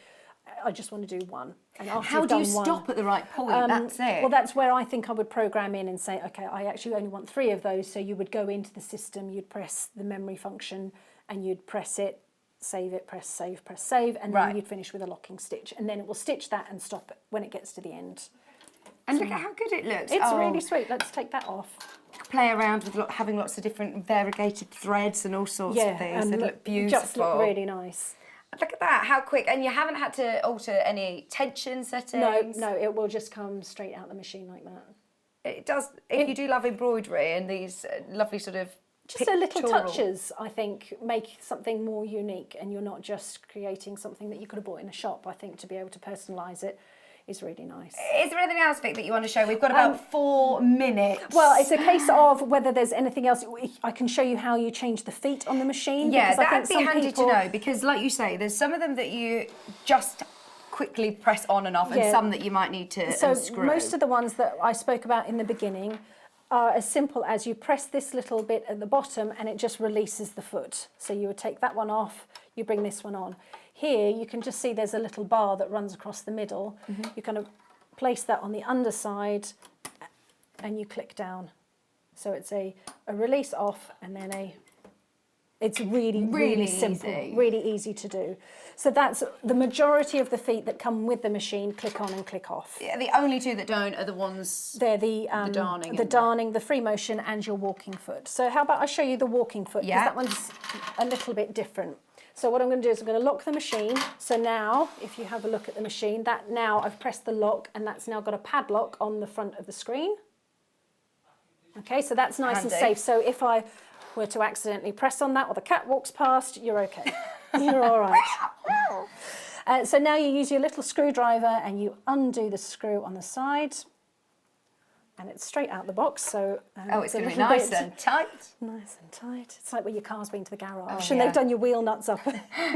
Speaker 2: I just want to do one. And after
Speaker 1: How do you stop at the right point? That's it.
Speaker 2: Well, that's where I think I would program in and say, okay, I actually only want 3 of those. So you would go into the system, you'd press the memory function and you'd press it, save it, press save, and then you'd finish with a locking stitch. And then it will stitch that and stop it when it gets to the end.
Speaker 1: And look at how good it looks.
Speaker 2: It's really sweet. Let's take that off.
Speaker 1: Play around with having lots of different variegated threads and all sorts of things. They look beautiful.
Speaker 2: Just look really nice.
Speaker 1: Look at that, how quick. And you haven't had to alter any tension settings?
Speaker 2: No, it will just come straight out the machine like that.
Speaker 1: It does, if you do love embroidery and these lovely sort of
Speaker 2: just so little touches, I think, make something more unique and you're not just creating something that you could have bought in a shop. I think to be able to personalise it is really nice.
Speaker 1: Is there anything else, Vic, that you want to show? We've got about 4 minutes.
Speaker 2: Well, it's a case of whether there's anything else. I can show you how you change the feet on the machine.
Speaker 1: Yeah, that'd be handy to know because, like you say, there's some of them that you just quickly press on and off and some that you might need to unscrew.
Speaker 2: Most of the ones that I spoke about in the beginning are as simple as you press this little bit at the bottom and it just releases the foot. So you would take that one off, you bring this one on. Here you can just see there's a little bar that runs across the middle. You kind of place that on the underside and you click down. So it's a release off and then it's really simple, really easy to do. So that's the majority of the feet that come with the machine, click on and click off.
Speaker 1: Yeah, the only 2 that don't are the ones...
Speaker 2: They're the darning, the free motion and your walking foot. So how about I show you the walking foot, because that one's a little bit different. So what I'm going to do is I'm going to lock the machine. So now, if you have a look at the machine, now I've pressed the lock and that's now got a padlock on the front of the screen. Okay, so that's nice and safe. So if I were to accidentally press on that or the cat walks past, you're okay. You're all right. So now you use your little screwdriver and you undo the screw on the side. And it's straight out the box, so
Speaker 1: it's going to be nice and tight.
Speaker 2: Nice and tight. It's like when your car's been to the garage and they've done your wheel nuts up.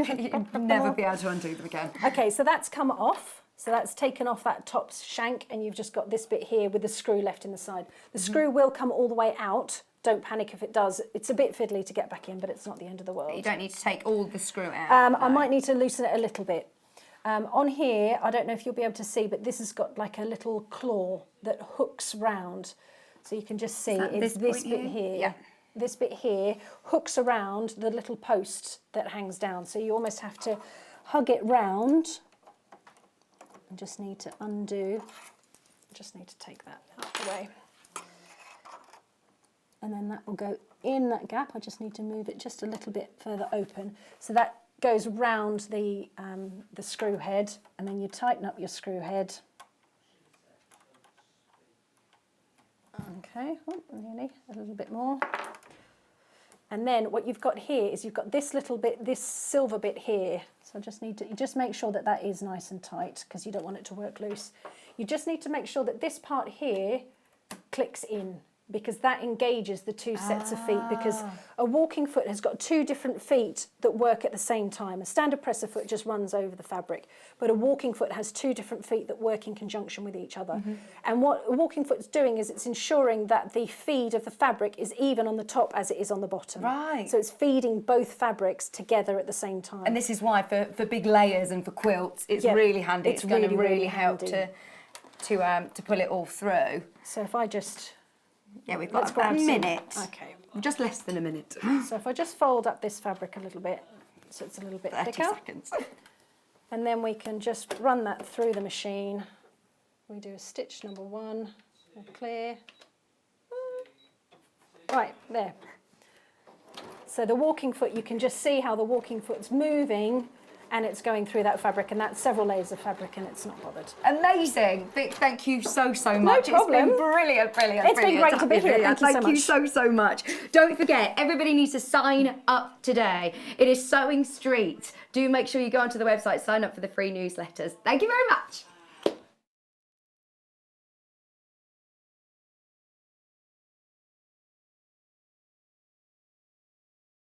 Speaker 1: You'll never be able to undo them again.
Speaker 2: Okay, so that's come off. So that's taken off that top shank and you've just got this bit here with the screw left in the side. The screw will come all the way out. Don't panic if it does. It's a bit fiddly to get back in, but it's not the end of the world.
Speaker 1: You don't need to take all the screw out.
Speaker 2: I might need to loosen it a little bit. On here, I don't know if you'll be able to see, but this has got like a little claw that hooks round. So you can just see it's this bit here. Yeah. This bit here hooks around the little post that hangs down. So you almost have to hug it round. I just need to undo. Just need to take that out of the way. And then that will go in that gap. I just need to move it just a little bit further open. So that goes round the screw head, and then you tighten up your screw head. Okay, nearly, a little bit more. And then what you've got here is you've got this little bit, this silver bit here. So I just need to, you just make sure that that is nice and tight because you don't want it to work loose. You just need to make sure that this part here clicks in. because that engages the two sets of feet, because a walking foot has got two different feet that work at the same time. A standard presser foot just runs over the fabric, but a walking foot has two different feet that work in conjunction with each other. And what a walking foot's doing is it's ensuring that the feed of the fabric is even on the top as it is on the bottom.
Speaker 1: Right.
Speaker 2: So it's feeding both fabrics together at the same time.
Speaker 1: And this is why for big layers and for quilts, it's really handy. It's going to really help to pull it all through.
Speaker 2: So if I just...
Speaker 1: Yeah, we've got about a minute.
Speaker 2: Okay.
Speaker 1: Just less than a minute.
Speaker 2: So if I just fold up this fabric a little bit, so it's a little bit
Speaker 1: 30
Speaker 2: thicker.
Speaker 1: seconds.
Speaker 2: And then we can just run that through the machine. We do a stitch number 1, clear. Right, there. So the walking foot, you can just see how the walking foot's moving and it's going through that fabric, and that's several layers of fabric and it's not bothered.
Speaker 1: Amazing. Vic, thank you so much.
Speaker 2: No problem.
Speaker 1: It's been brilliant.
Speaker 2: It's been great to be here. Thank you
Speaker 1: so much. Don't forget, everybody needs to sign up today. It is Sewing Street. Do make sure you go onto the website, sign up for the free newsletters. Thank you very much.